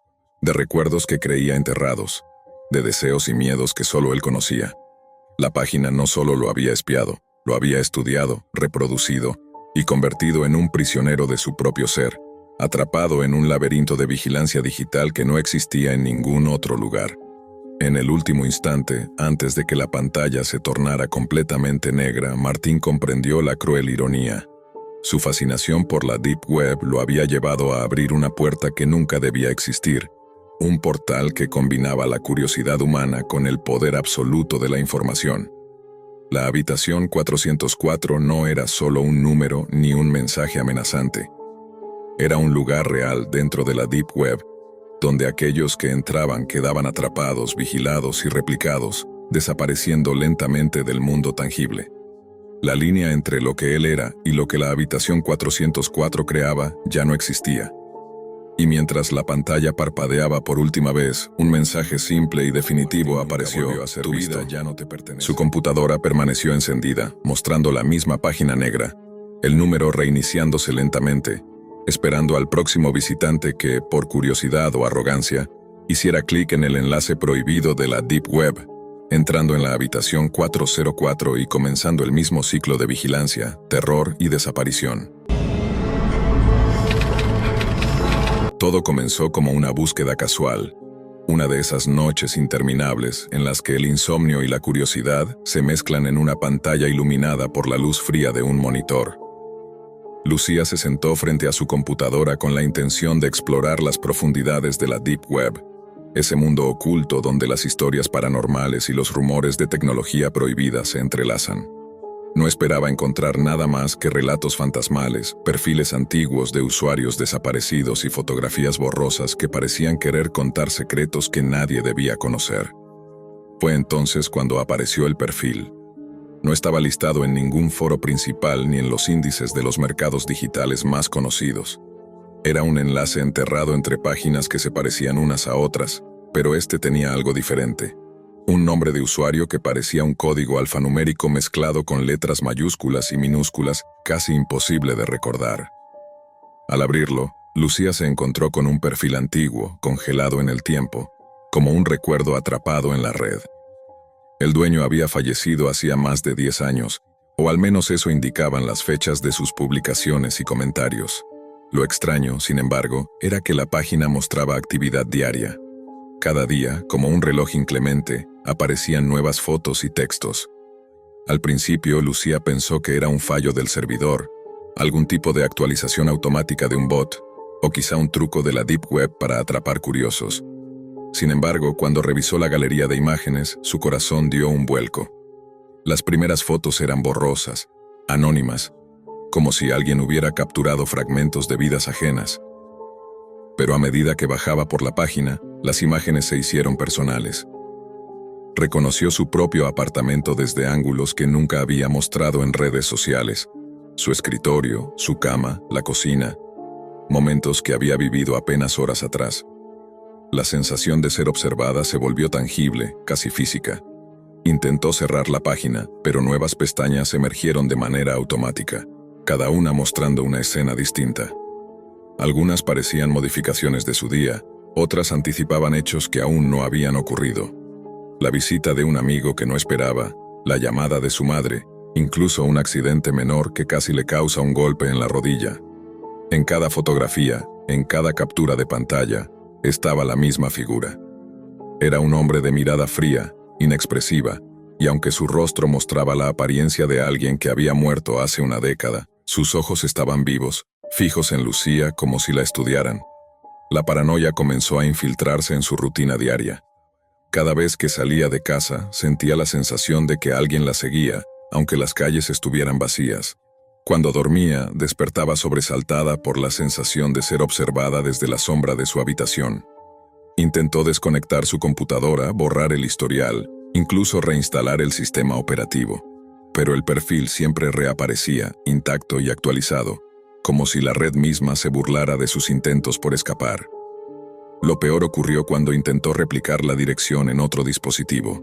Speaker 1: de recuerdos que creía enterrados, de deseos y miedos que solo él conocía. La página no solo lo había espiado, lo había estudiado, reproducido y convertido en un prisionero de su propio ser, atrapado en un laberinto de vigilancia digital que no existía en ningún otro lugar. En el último instante, antes de que la pantalla se tornara completamente negra, Martín comprendió la cruel ironía. Su fascinación por la Deep Web lo había llevado a abrir una puerta que nunca debía existir, un portal que combinaba la curiosidad humana con el poder absoluto de la información. La habitación 404 no era solo un número ni un mensaje amenazante. Era un lugar real dentro de la Deep Web, donde aquellos que entraban quedaban atrapados, vigilados y replicados, desapareciendo lentamente del mundo tangible. La línea entre lo que él era y lo que la habitación 404 creaba ya no existía. Y mientras la pantalla parpadeaba por última vez, un mensaje simple y definitivo apareció: tu vida ya no te pertenece. Su computadora permaneció encendida, mostrando la misma página negra, el número reiniciándose lentamente, esperando al próximo visitante que, por curiosidad o arrogancia, hiciera clic en el enlace prohibido de la Deep Web, entrando en la habitación 404 y comenzando el mismo ciclo de vigilancia, terror y desaparición. Todo comenzó como una búsqueda casual, una de esas noches interminables en las que el insomnio y la curiosidad se mezclan en una pantalla iluminada por la luz fría de un monitor. Lucía se sentó frente a su computadora con la intención de explorar las profundidades de la Deep Web, ese mundo oculto donde las historias paranormales y los rumores de tecnología prohibida se entrelazan. No esperaba encontrar nada más que relatos fantasmales, perfiles antiguos de usuarios desaparecidos y fotografías borrosas que parecían querer contar secretos que nadie debía conocer. Fue entonces cuando apareció el perfil. No estaba listado en ningún foro principal ni en los índices de los mercados digitales más conocidos. Era un enlace enterrado entre páginas que se parecían unas a otras, pero este tenía algo diferente. Un nombre de usuario que parecía un código alfanumérico mezclado con letras mayúsculas y minúsculas, casi imposible de recordar. Al abrirlo, Lucía se encontró con un perfil antiguo, congelado en el tiempo, como un recuerdo atrapado en la red. El dueño había fallecido hacía más de 10 años, o al menos eso indicaban las fechas de sus publicaciones y comentarios. Lo extraño, sin embargo, era que la página mostraba actividad diaria. Cada día, como un reloj inclemente, aparecían nuevas fotos y textos. Al principio, Lucía pensó que era un fallo del servidor, algún tipo de actualización automática de un bot, o quizá un truco de la Deep Web para atrapar curiosos. Sin embargo, cuando revisó la galería de imágenes, su corazón dio un vuelco. Las primeras fotos eran borrosas, anónimas, como si alguien hubiera capturado fragmentos de vidas ajenas. Pero a medida que bajaba por la página, las imágenes se hicieron personales. Reconoció su propio apartamento desde ángulos que nunca había mostrado en redes sociales. Su escritorio, su cama, la cocina. Momentos que había vivido apenas horas atrás. La sensación de ser observada se volvió tangible, casi física. Intentó cerrar la página, pero nuevas pestañas emergieron de manera automática, cada una mostrando una escena distinta. Algunas parecían modificaciones de su día, otras anticipaban hechos que aún no habían ocurrido. La visita de un amigo que no esperaba, la llamada de su madre, incluso un accidente menor que casi le causa un golpe en la rodilla. En cada fotografía, en cada captura de pantalla, estaba la misma figura. Era un hombre de mirada fría, inexpresiva, y aunque su rostro mostraba la apariencia de alguien que había muerto hace una década, sus ojos estaban vivos, fijos en Lucía como si la estudiaran. La paranoia comenzó a infiltrarse en su rutina diaria. Cada vez que salía de casa, sentía la sensación de que alguien la seguía, aunque las calles estuvieran vacías. Cuando dormía, despertaba sobresaltada por la sensación de ser observada desde la sombra de su habitación. Intentó desconectar su computadora, borrar el historial, incluso reinstalar el sistema operativo. Pero el perfil siempre reaparecía, intacto y actualizado, como si la red misma se burlara de sus intentos por escapar. Lo peor ocurrió cuando intentó replicar la dirección en otro dispositivo.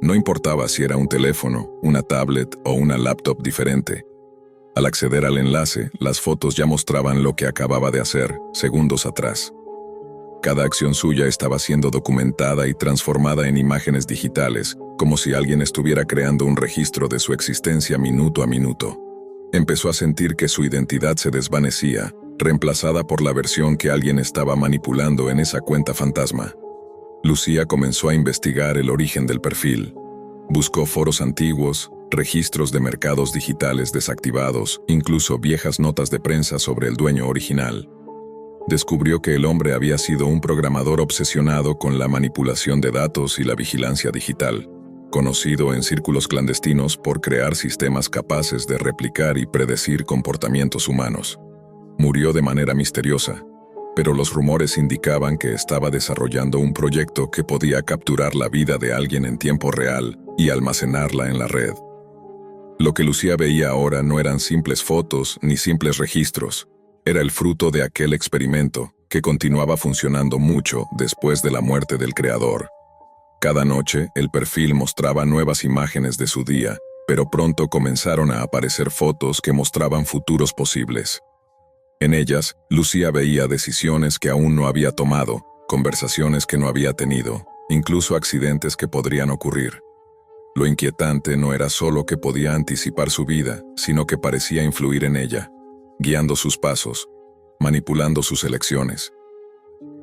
Speaker 1: No importaba si era un teléfono, una tablet o una laptop diferente. Al acceder al enlace, las fotos ya mostraban lo que acababa de hacer, segundos atrás. Cada acción suya estaba siendo documentada y transformada en imágenes digitales, como si alguien estuviera creando un registro de su existencia minuto a minuto. Empezó a sentir que su identidad se desvanecía, reemplazada por la versión que alguien estaba manipulando en esa cuenta fantasma. Lucía comenzó a investigar el origen del perfil. Buscó foros antiguos, registros de mercados digitales desactivados, incluso viejas notas de prensa sobre el dueño original. Descubrió que el hombre había sido un programador obsesionado con la manipulación de datos y la vigilancia digital, conocido en círculos clandestinos por crear sistemas capaces de replicar y predecir comportamientos humanos. Murió de manera misteriosa, pero los rumores indicaban que estaba desarrollando un proyecto que podía capturar la vida de alguien en tiempo real y almacenarla en la red. Lo que Lucía veía ahora no eran simples fotos ni simples registros. Era el fruto de aquel experimento que continuaba funcionando mucho después de la muerte del creador. Cada noche, el perfil mostraba nuevas imágenes de su día, pero pronto comenzaron a aparecer fotos que mostraban futuros posibles. En ellas, Lucía veía decisiones que aún no había tomado, conversaciones que no había tenido, incluso accidentes que podrían ocurrir. Lo inquietante no era solo que podía anticipar su vida, sino que parecía influir en ella, guiando sus pasos, manipulando sus elecciones.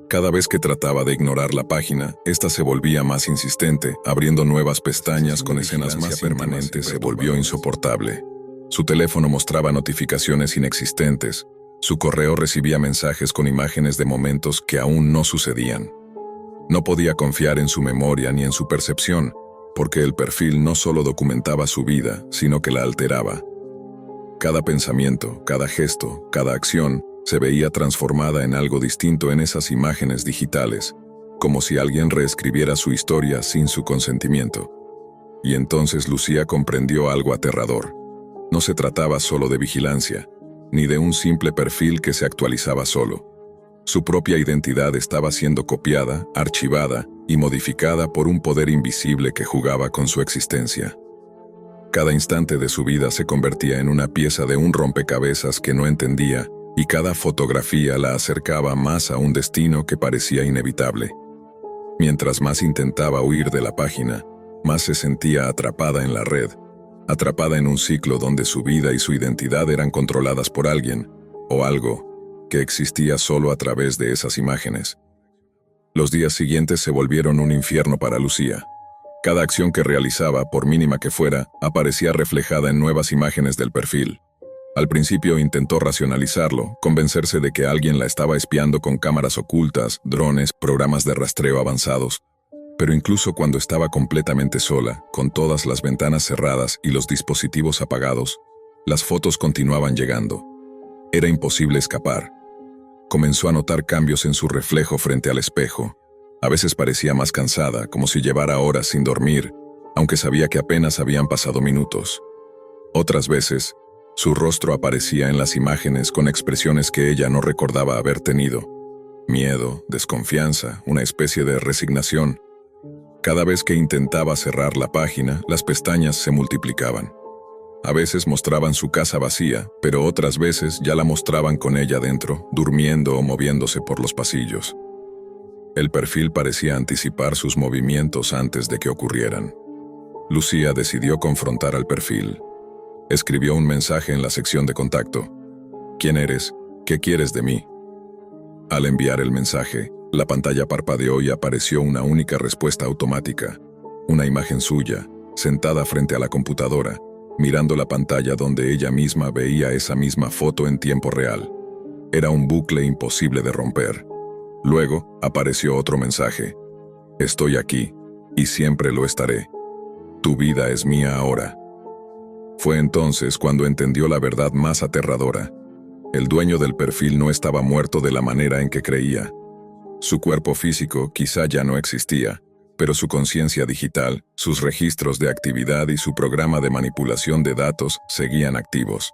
Speaker 1: Cada vez que trataba de ignorar la página, ésta se volvía más insistente, abriendo nuevas pestañas con escenas más permanentes. Se volvió insoportable. Su teléfono mostraba notificaciones inexistentes. Su correo recibía mensajes con imágenes de momentos que aún no sucedían. No podía confiar en su memoria ni en su percepción, porque el perfil no solo documentaba su vida, sino que la alteraba. Cada pensamiento, cada gesto, cada acción se veía transformada en algo distinto en esas imágenes digitales, como si alguien reescribiera su historia sin su consentimiento. Y entonces Lucía comprendió algo aterrador. No se trataba solo de vigilancia, ni de un simple perfil que se actualizaba solo. Su propia identidad estaba siendo copiada, archivada y modificada por un poder invisible que jugaba con su existencia. Cada instante de su vida se convertía en una pieza de un rompecabezas que no entendía, y cada fotografía la acercaba más a un destino que parecía inevitable. Mientras más intentaba huir de la página, más se sentía atrapada en la red, atrapada en un ciclo donde su vida y su identidad eran controladas por alguien, o algo, que existía solo a través de esas imágenes. Los días siguientes se volvieron un infierno para Lucía. Cada acción que realizaba, por mínima que fuera, aparecía reflejada en nuevas imágenes del perfil. Al principio intentó racionalizarlo, convencerse de que alguien la estaba espiando con cámaras ocultas, drones, programas de rastreo avanzados. Pero incluso cuando estaba completamente sola, con todas las ventanas cerradas y los dispositivos apagados, las fotos continuaban llegando. Era imposible escapar. Comenzó a notar cambios en su reflejo frente al espejo. A veces parecía más cansada, como si llevara horas sin dormir, aunque sabía que apenas habían pasado minutos. Otras veces, su rostro aparecía en las imágenes con expresiones que ella no recordaba haber tenido. Miedo, desconfianza, una especie de resignación. Cada vez que intentaba cerrar la página, las pestañas se multiplicaban. A veces mostraban su casa vacía, pero otras veces ya la mostraban con ella dentro, durmiendo o moviéndose por los pasillos. El perfil parecía anticipar sus movimientos antes de que ocurrieran. Lucía decidió confrontar al perfil. Escribió un mensaje en la sección de contacto. ¿Quién eres? ¿Qué quieres de mí? Al enviar el mensaje, la pantalla parpadeó y apareció una única respuesta automática. Una imagen suya, sentada frente a la computadora, mirando la pantalla donde ella misma veía esa misma foto en tiempo real. Era un bucle imposible de romper. Luego, apareció otro mensaje. Estoy aquí, y siempre lo estaré. Tu vida es mía ahora. Fue entonces cuando entendió la verdad más aterradora. El dueño del perfil no estaba muerto de la manera en que creía. Su cuerpo físico quizá ya no existía, pero su conciencia digital, sus registros de actividad y su programa de manipulación de datos seguían activos.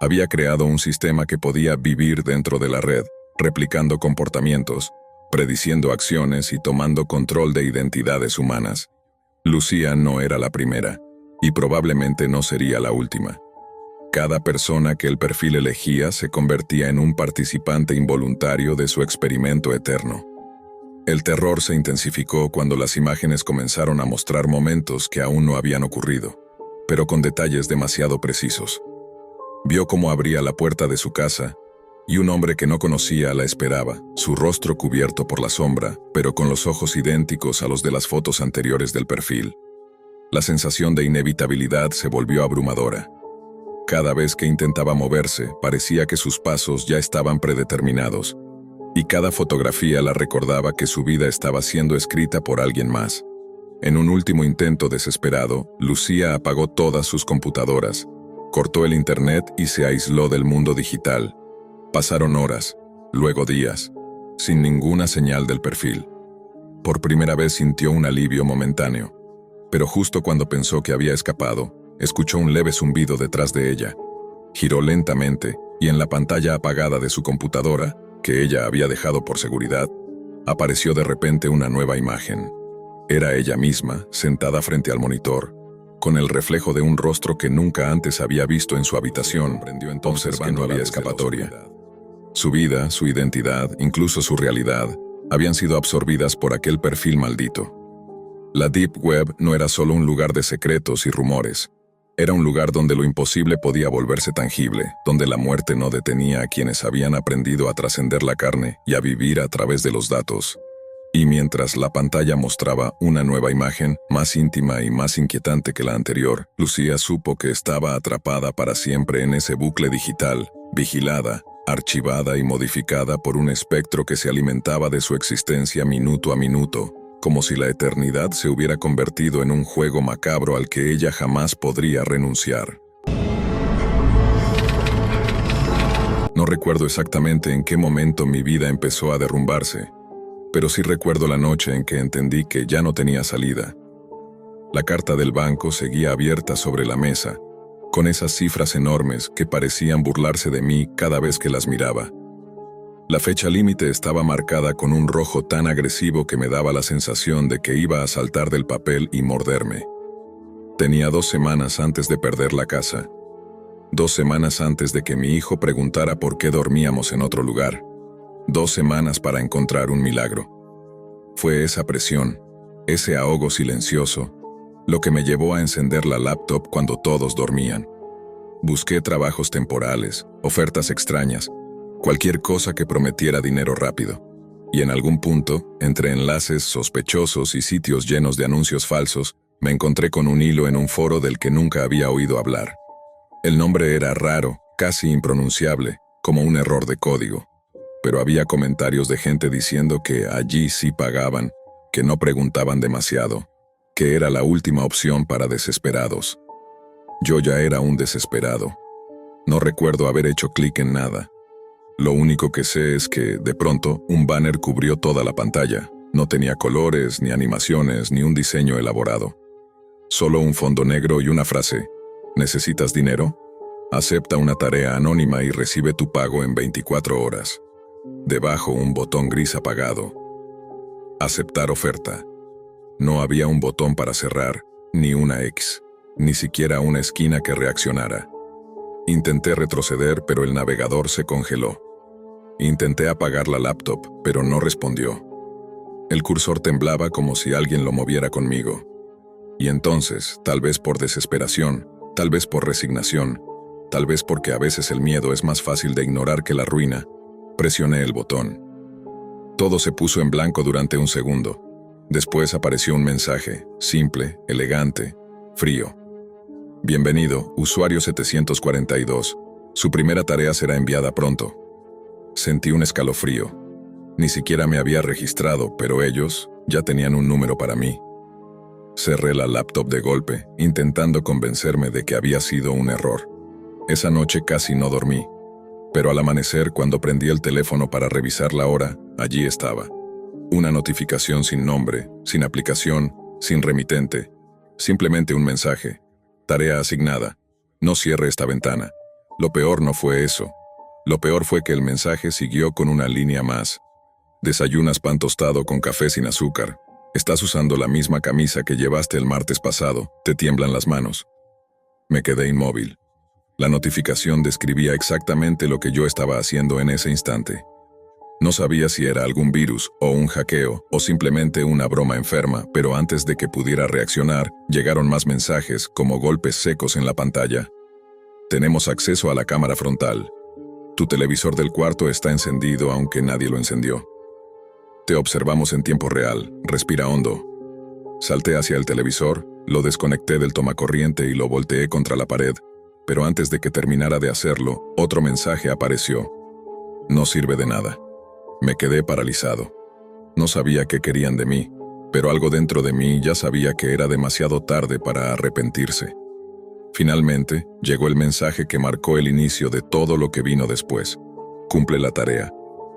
Speaker 1: Había creado un sistema que podía vivir dentro de la red, replicando comportamientos, prediciendo acciones y tomando control de identidades humanas. Lucía no era la primera, y probablemente no sería la última. Cada persona que el perfil elegía se convertía en un participante involuntario de su experimento eterno. El terror se intensificó cuando las imágenes comenzaron a mostrar momentos que aún no habían ocurrido, pero con detalles demasiado precisos. Vio cómo abría la puerta de su casa, y un hombre que no conocía la esperaba, su rostro cubierto por la sombra, pero con los ojos idénticos a los de las fotos anteriores del perfil. La sensación de inevitabilidad se volvió abrumadora. Cada vez que intentaba moverse, parecía que sus pasos ya estaban predeterminados, y cada fotografía la recordaba que su vida estaba siendo escrita por alguien más. En un último intento desesperado, Lucía apagó todas sus computadoras, cortó el internet y se aisló del mundo digital. Pasaron horas, luego días, sin ninguna señal del perfil. Por primera vez sintió un alivio momentáneo, pero justo cuando pensó que había escapado, escuchó un leve zumbido detrás de ella. Giró lentamente y en la pantalla apagada de su computadora, que ella había dejado por seguridad, apareció de repente una nueva imagen. Era ella misma, sentada frente al monitor, con el reflejo de un rostro que nunca antes había visto en su habitación, observando que no había escapatoria. Su vida, su identidad, incluso su realidad, habían sido absorbidas por aquel perfil maldito. La Deep Web no era solo un lugar de secretos y rumores. Era un lugar donde lo imposible podía volverse tangible, donde la muerte no detenía a quienes habían aprendido a trascender la carne y a vivir a través de los datos. Y mientras la pantalla mostraba una nueva imagen, más íntima y más inquietante que la anterior, Lucía supo que estaba atrapada para siempre en ese bucle digital, vigilada, archivada y modificada por un espectro que se alimentaba de su existencia minuto a minuto, como si la eternidad se hubiera convertido en un juego macabro al que ella jamás podría renunciar. No recuerdo exactamente en qué momento mi vida empezó a derrumbarse, pero sí recuerdo la noche en que entendí que ya no tenía salida. La carta del banco seguía abierta sobre la mesa, con esas cifras enormes que parecían burlarse de mí cada vez que las miraba. La fecha límite estaba marcada con un rojo tan agresivo que me daba la sensación de que iba a saltar del papel y morderme. Tenía 2 semanas antes de perder la casa. 2 semanas antes de que mi hijo preguntara por qué dormíamos en otro lugar. 2 semanas para encontrar un milagro. Fue esa presión, ese ahogo silencioso, lo que me llevó a encender la laptop cuando todos dormían. Busqué trabajos temporales, ofertas extrañas, cualquier cosa que prometiera dinero rápido. Y en algún punto, entre enlaces sospechosos y sitios llenos de anuncios falsos, me encontré con un hilo en un foro del que nunca había oído hablar. El nombre era raro, casi impronunciable, como un error de código. Pero había comentarios de gente diciendo que allí sí pagaban, que no preguntaban demasiado, que era la última opción para desesperados. Yo ya era un desesperado. No recuerdo haber hecho clic en nada. Lo único que sé es que, de pronto, un banner cubrió toda la pantalla. No tenía colores, ni animaciones, ni un diseño elaborado. Solo un fondo negro y una frase: ¿necesitas dinero? Acepta una tarea anónima y recibe tu pago en 24 horas. Debajo un botón gris apagado. Aceptar oferta. No había un botón para cerrar, ni una X, ni siquiera una esquina que reaccionara. Intenté retroceder, pero el navegador se congeló. Intenté apagar la laptop, pero no respondió. El cursor temblaba como si alguien lo moviera conmigo. Y entonces, tal vez por desesperación, tal vez por resignación, tal vez porque a veces el miedo es más fácil de ignorar que la ruina, presioné el botón. Todo se puso en blanco durante un segundo. Después apareció un mensaje, simple, elegante, frío. Bienvenido, usuario 742. Su primera tarea será enviada pronto. Sentí un escalofrío. Ni siquiera me había registrado, pero ellos ya tenían un número para mí. Cerré la laptop de golpe, intentando convencerme de que había sido un error. Esa noche casi no dormí. Pero al amanecer, cuando prendí el teléfono para revisar la hora, allí estaba. Una notificación sin nombre, sin aplicación, sin remitente. Simplemente un mensaje. Tarea asignada. No cierre esta ventana. Lo peor no fue eso. Lo peor fue que el mensaje siguió con una línea más. Desayunas pan tostado con café sin azúcar. Estás usando la misma camisa que llevaste el martes pasado. Te tiemblan las manos. Me quedé inmóvil. La notificación describía exactamente lo que yo estaba haciendo en ese instante. No sabía si era algún virus, o un hackeo, o simplemente una broma enferma, pero antes de que pudiera reaccionar, llegaron más mensajes, como golpes secos en la pantalla. Tenemos acceso a la cámara frontal. Tu televisor del cuarto está encendido aunque nadie lo encendió. Te observamos en tiempo real, respira hondo. Salté hacia el televisor, lo desconecté del tomacorriente y lo volteé contra la pared, pero antes de que terminara de hacerlo, otro mensaje apareció. No sirve de nada. Me quedé paralizado. No sabía qué querían de mí, pero algo dentro de mí ya sabía que era demasiado tarde para arrepentirse. Finalmente, llegó el mensaje que marcó el inicio de todo lo que vino después. Cumple la tarea.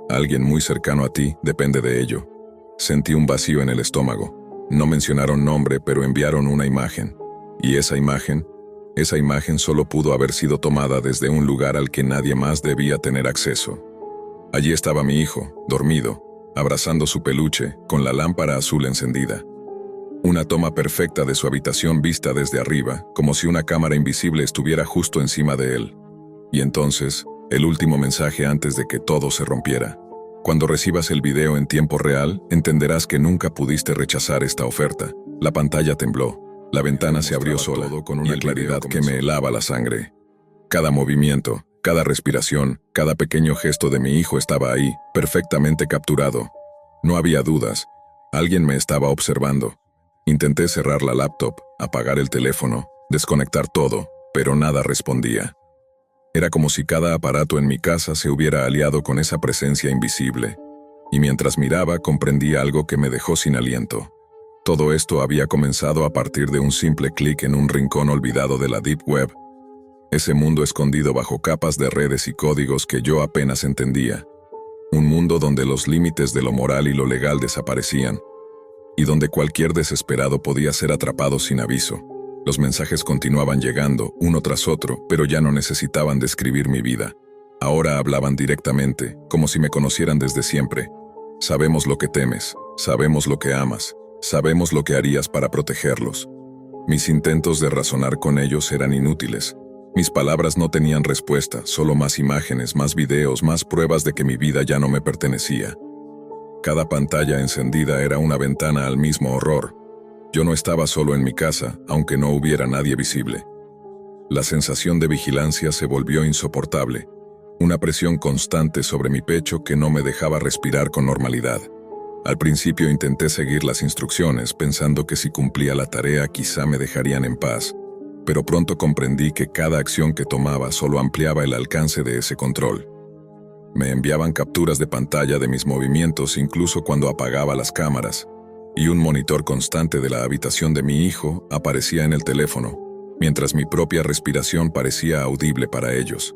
Speaker 1: Alguien muy cercano a ti depende de ello. Sentí un vacío en el estómago. No mencionaron nombre, pero enviaron una imagen. Y esa imagen solo pudo haber sido tomada desde un lugar al que nadie más debía tener acceso. Allí estaba mi hijo, dormido, abrazando su peluche, con la lámpara azul encendida. Una toma perfecta de su habitación vista desde arriba, como si una cámara invisible estuviera justo encima de él. Y entonces, el último mensaje antes de que todo se rompiera. Cuando recibas el video en tiempo real, entenderás que nunca pudiste rechazar esta oferta. La pantalla tembló, la ventana se abrió sola, con una claridad que me helaba la sangre. Cada movimiento, cada respiración, cada pequeño gesto de mi hijo estaba ahí, perfectamente capturado. No había dudas, Alguien me estaba observando. Intenté cerrar la laptop, apagar el teléfono, desconectar todo, pero nada respondía. Era como si cada aparato en mi casa se hubiera aliado con esa presencia invisible. Y mientras miraba, comprendí algo que me dejó sin aliento. Todo esto había comenzado a partir de un simple clic en un rincón olvidado de la Deep Web. Ese mundo escondido bajo capas de redes y códigos que yo apenas entendía. Un mundo donde los límites de lo moral y lo legal desaparecían, y donde cualquier desesperado podía ser atrapado sin aviso. Los mensajes continuaban llegando, uno tras otro, pero ya no necesitaban describir mi vida. Ahora hablaban directamente, como si me conocieran desde siempre. Sabemos lo que temes, sabemos lo que amas, sabemos lo que harías para protegerlos. Mis intentos de razonar con ellos eran inútiles. Mis palabras no tenían respuesta, solo más imágenes, más videos, más pruebas de que mi vida ya no me pertenecía. Cada pantalla encendida era una ventana al mismo horror. Yo no estaba solo en mi casa, aunque no hubiera nadie visible. La sensación de vigilancia se volvió insoportable, una presión constante sobre mi pecho que no me dejaba respirar con normalidad. Al principio intenté seguir las instrucciones, pensando que si cumplía la tarea quizá me dejarían en paz, pero pronto comprendí que cada acción que tomaba solo ampliaba el alcance de ese control. Me enviaban capturas de pantalla de mis movimientos incluso cuando apagaba las cámaras, y un monitor constante de la habitación de mi hijo aparecía en el teléfono, mientras mi propia respiración parecía audible para ellos.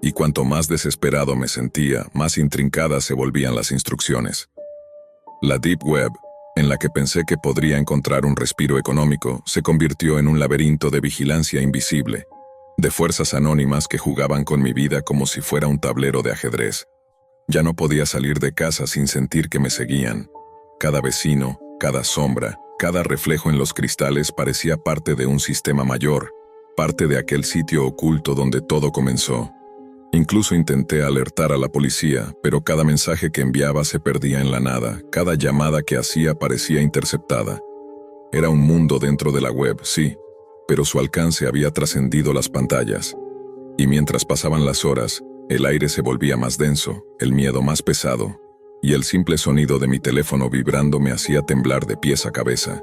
Speaker 1: Y cuanto más desesperado me sentía, más intrincadas se volvían las instrucciones. La Deep Web, en la que pensé que podría encontrar un respiro económico, se convirtió en un laberinto de vigilancia invisible, de fuerzas anónimas que jugaban con mi vida como si fuera un tablero de ajedrez. Ya no podía salir de casa sin sentir que me seguían. Cada vecino, cada sombra, cada reflejo en los cristales parecía parte de un sistema mayor, parte de aquel sitio oculto donde todo comenzó. Incluso intenté alertar a la policía, pero cada mensaje que enviaba se perdía en la nada, cada llamada que hacía parecía interceptada. Era un mundo dentro de la web, sí, pero su alcance había trascendido las pantallas. Y mientras pasaban las horas, el aire se volvía más denso, el miedo más pesado, y el simple sonido de mi teléfono vibrando me hacía temblar de pies a cabeza.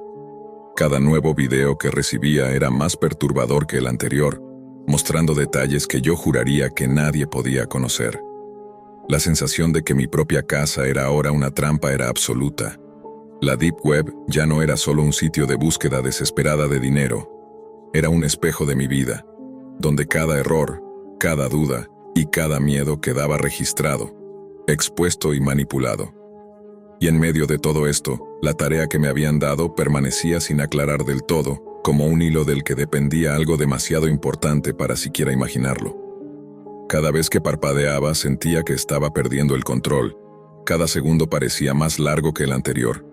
Speaker 1: Cada nuevo video que recibía era más perturbador que el anterior, mostrando detalles que yo juraría que nadie podía conocer. La sensación de que mi propia casa era ahora una trampa era absoluta. La Deep Web ya no era solo un sitio de búsqueda desesperada de dinero. Era un espejo de mi vida, donde cada error, cada duda y cada miedo quedaba registrado, expuesto y manipulado. Y en medio de todo esto, la tarea que me habían dado permanecía sin aclarar del todo, como un hilo del que dependía algo demasiado importante para siquiera imaginarlo. Cada vez que parpadeaba sentía que estaba perdiendo el control. Cada segundo parecía más largo que el anterior.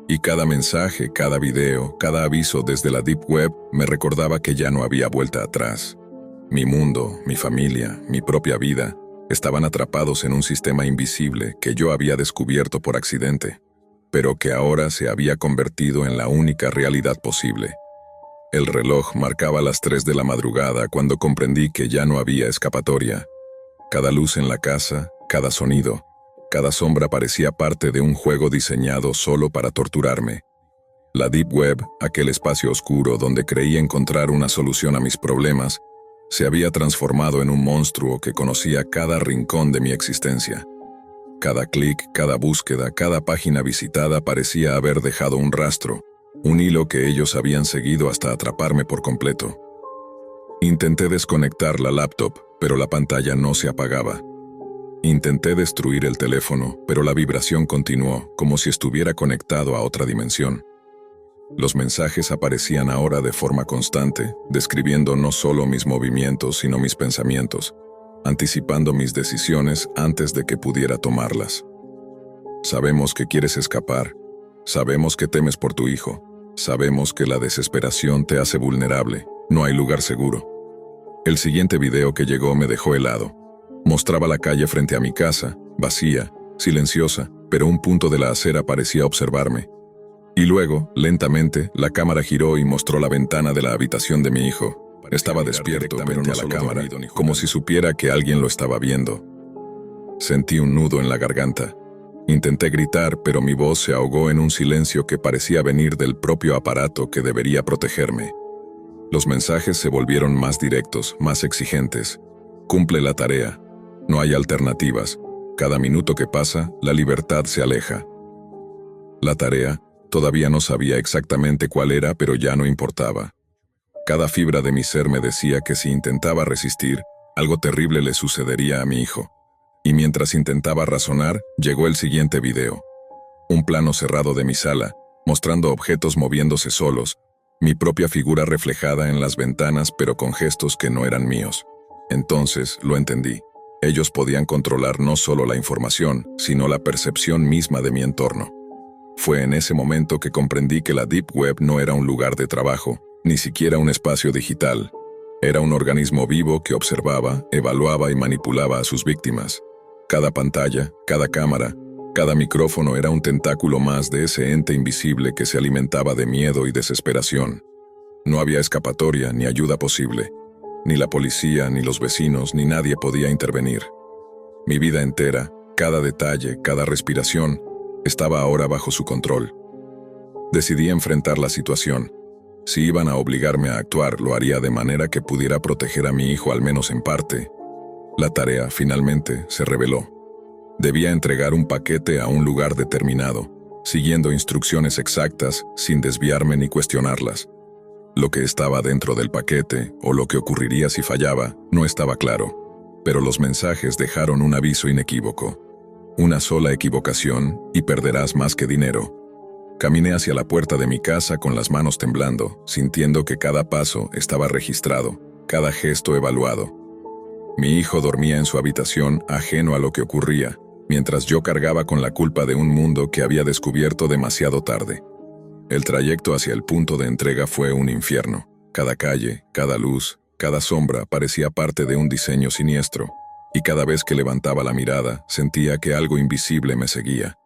Speaker 1: Y cada mensaje, cada video, cada aviso desde la Deep Web me recordaba que ya no había vuelta atrás. Mi mundo, mi familia, mi propia vida, estaban atrapados en un sistema invisible que yo había descubierto por accidente, pero que ahora se había convertido en la única realidad posible. El reloj marcaba las 3 de la madrugada cuando comprendí que ya no había escapatoria. Cada luz en la casa, cada sonido, cada sombra parecía parte de un juego diseñado solo para torturarme. La Deep Web, aquel espacio oscuro donde creí encontrar una solución a mis problemas, se había transformado en un monstruo que conocía cada rincón de mi existencia. Cada clic, cada búsqueda, cada página visitada parecía haber dejado un rastro, un hilo que ellos habían seguido hasta atraparme por completo. Intenté desconectar la laptop, pero la pantalla no se apagaba. Intenté destruir el teléfono, pero la vibración continuó, como si estuviera conectado a otra dimensión. Los mensajes aparecían ahora de forma constante, describiendo no solo mis movimientos, sino mis pensamientos, anticipando mis decisiones antes de que pudiera tomarlas. Sabemos que quieres escapar. Sabemos que temes por tu hijo. Sabemos que la desesperación te hace vulnerable. No hay lugar seguro. El siguiente video que llegó me dejó helado. Mostraba la calle frente a mi casa, vacía, silenciosa, pero un punto de la acera parecía observarme. Y luego, lentamente, la cámara giró y mostró la ventana de la habitación de mi hijo. Estaba despierto, pero no a la cámara, como si supiera que alguien lo estaba viendo. Sentí un nudo en la garganta. Intenté gritar, pero mi voz se ahogó en un silencio que parecía venir del propio aparato que debería protegerme. Los mensajes se volvieron más directos, más exigentes. Cumple la tarea. No hay alternativas. Cada minuto que pasa, la libertad se aleja. La tarea, todavía no sabía exactamente cuál era, pero ya no importaba. Cada fibra de mi ser me decía que si intentaba resistir, algo terrible le sucedería a mi hijo. Y mientras intentaba razonar, llegó el siguiente video. Un plano cerrado de mi sala, mostrando objetos moviéndose solos, mi propia figura reflejada en las ventanas pero con gestos que no eran míos. Entonces lo entendí. Ellos podían controlar no solo la información, sino la percepción misma de mi entorno. Fue en ese momento que comprendí que la Deep Web no era un lugar de trabajo, ni siquiera un espacio digital. Era un organismo vivo que observaba, evaluaba y manipulaba a sus víctimas. Cada pantalla, cada cámara, cada micrófono era un tentáculo más de ese ente invisible que se alimentaba de miedo y desesperación. No había escapatoria ni ayuda posible. Ni la policía, ni los vecinos, ni nadie podía intervenir. Mi vida entera, cada detalle, cada respiración, estaba ahora bajo su control. Decidí enfrentar la situación. Si iban a obligarme a actuar, lo haría de manera que pudiera proteger a mi hijo al menos en parte. La tarea, finalmente, se reveló. Debía entregar un paquete a un lugar determinado, siguiendo instrucciones exactas, sin desviarme ni cuestionarlas. Lo que estaba dentro del paquete, o lo que ocurriría si fallaba, no estaba claro, pero los mensajes dejaron un aviso inequívoco. Una sola equivocación, y perderás más que dinero. Caminé hacia la puerta de mi casa con las manos temblando, sintiendo que cada paso estaba registrado, cada gesto evaluado. Mi hijo dormía en su habitación, ajeno a lo que ocurría, mientras yo cargaba con la culpa de un mundo que había descubierto demasiado tarde. El trayecto hacia el punto de entrega fue un infierno. Cada calle, cada luz, cada sombra parecía parte de un diseño siniestro, y cada vez que levantaba la mirada, sentía que algo invisible me seguía.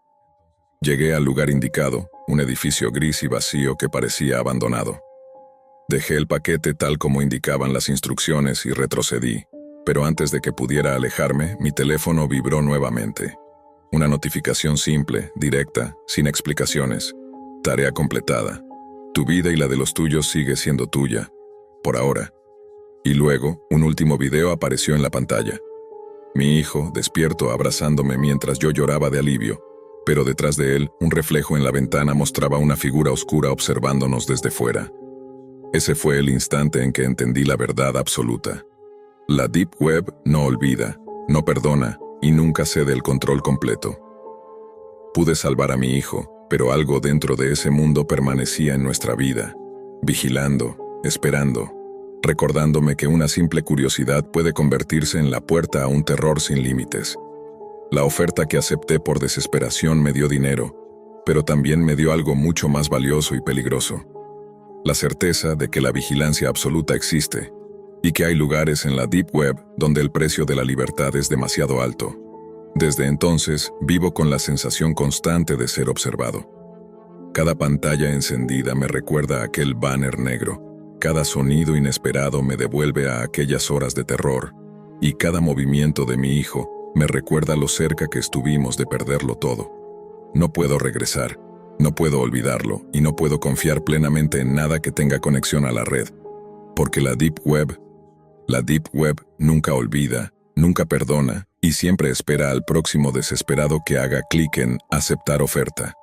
Speaker 1: Llegué al lugar indicado, un edificio gris y vacío que parecía abandonado. Dejé el paquete tal como indicaban las instrucciones y retrocedí. Pero antes de que pudiera alejarme, mi teléfono vibró nuevamente. Una notificación simple, directa, sin explicaciones. Tarea completada. Tu vida y la de los tuyos sigue siendo tuya. Por ahora. Y luego, un último video apareció en la pantalla. Mi hijo, despierto, abrazándome mientras yo lloraba de alivio. Pero detrás de él, un reflejo en la ventana mostraba una figura oscura observándonos desde fuera. Ese fue el instante en que entendí la verdad absoluta. La Deep Web no olvida, no perdona y nunca cede el control completo. Pude salvar a mi hijo, pero algo dentro de ese mundo permanecía en nuestra vida, vigilando, esperando, recordándome que una simple curiosidad puede convertirse en la puerta a un terror sin límites. La oferta que acepté por desesperación me dio dinero, pero también me dio algo mucho más valioso y peligroso. La certeza de que la vigilancia absoluta existe, y que hay lugares en la Deep Web donde el precio de la libertad es demasiado alto. Desde entonces, vivo con la sensación constante de ser observado. Cada pantalla encendida me recuerda a aquel banner negro, cada sonido inesperado me devuelve a aquellas horas de terror, y cada movimiento de mi hijo me recuerda lo cerca que estuvimos de perderlo todo. No puedo regresar, no puedo olvidarlo, y no puedo confiar plenamente en nada que tenga conexión a la red, porque la Deep Web nunca olvida, nunca perdona y siempre espera al próximo desesperado que haga clic en aceptar oferta.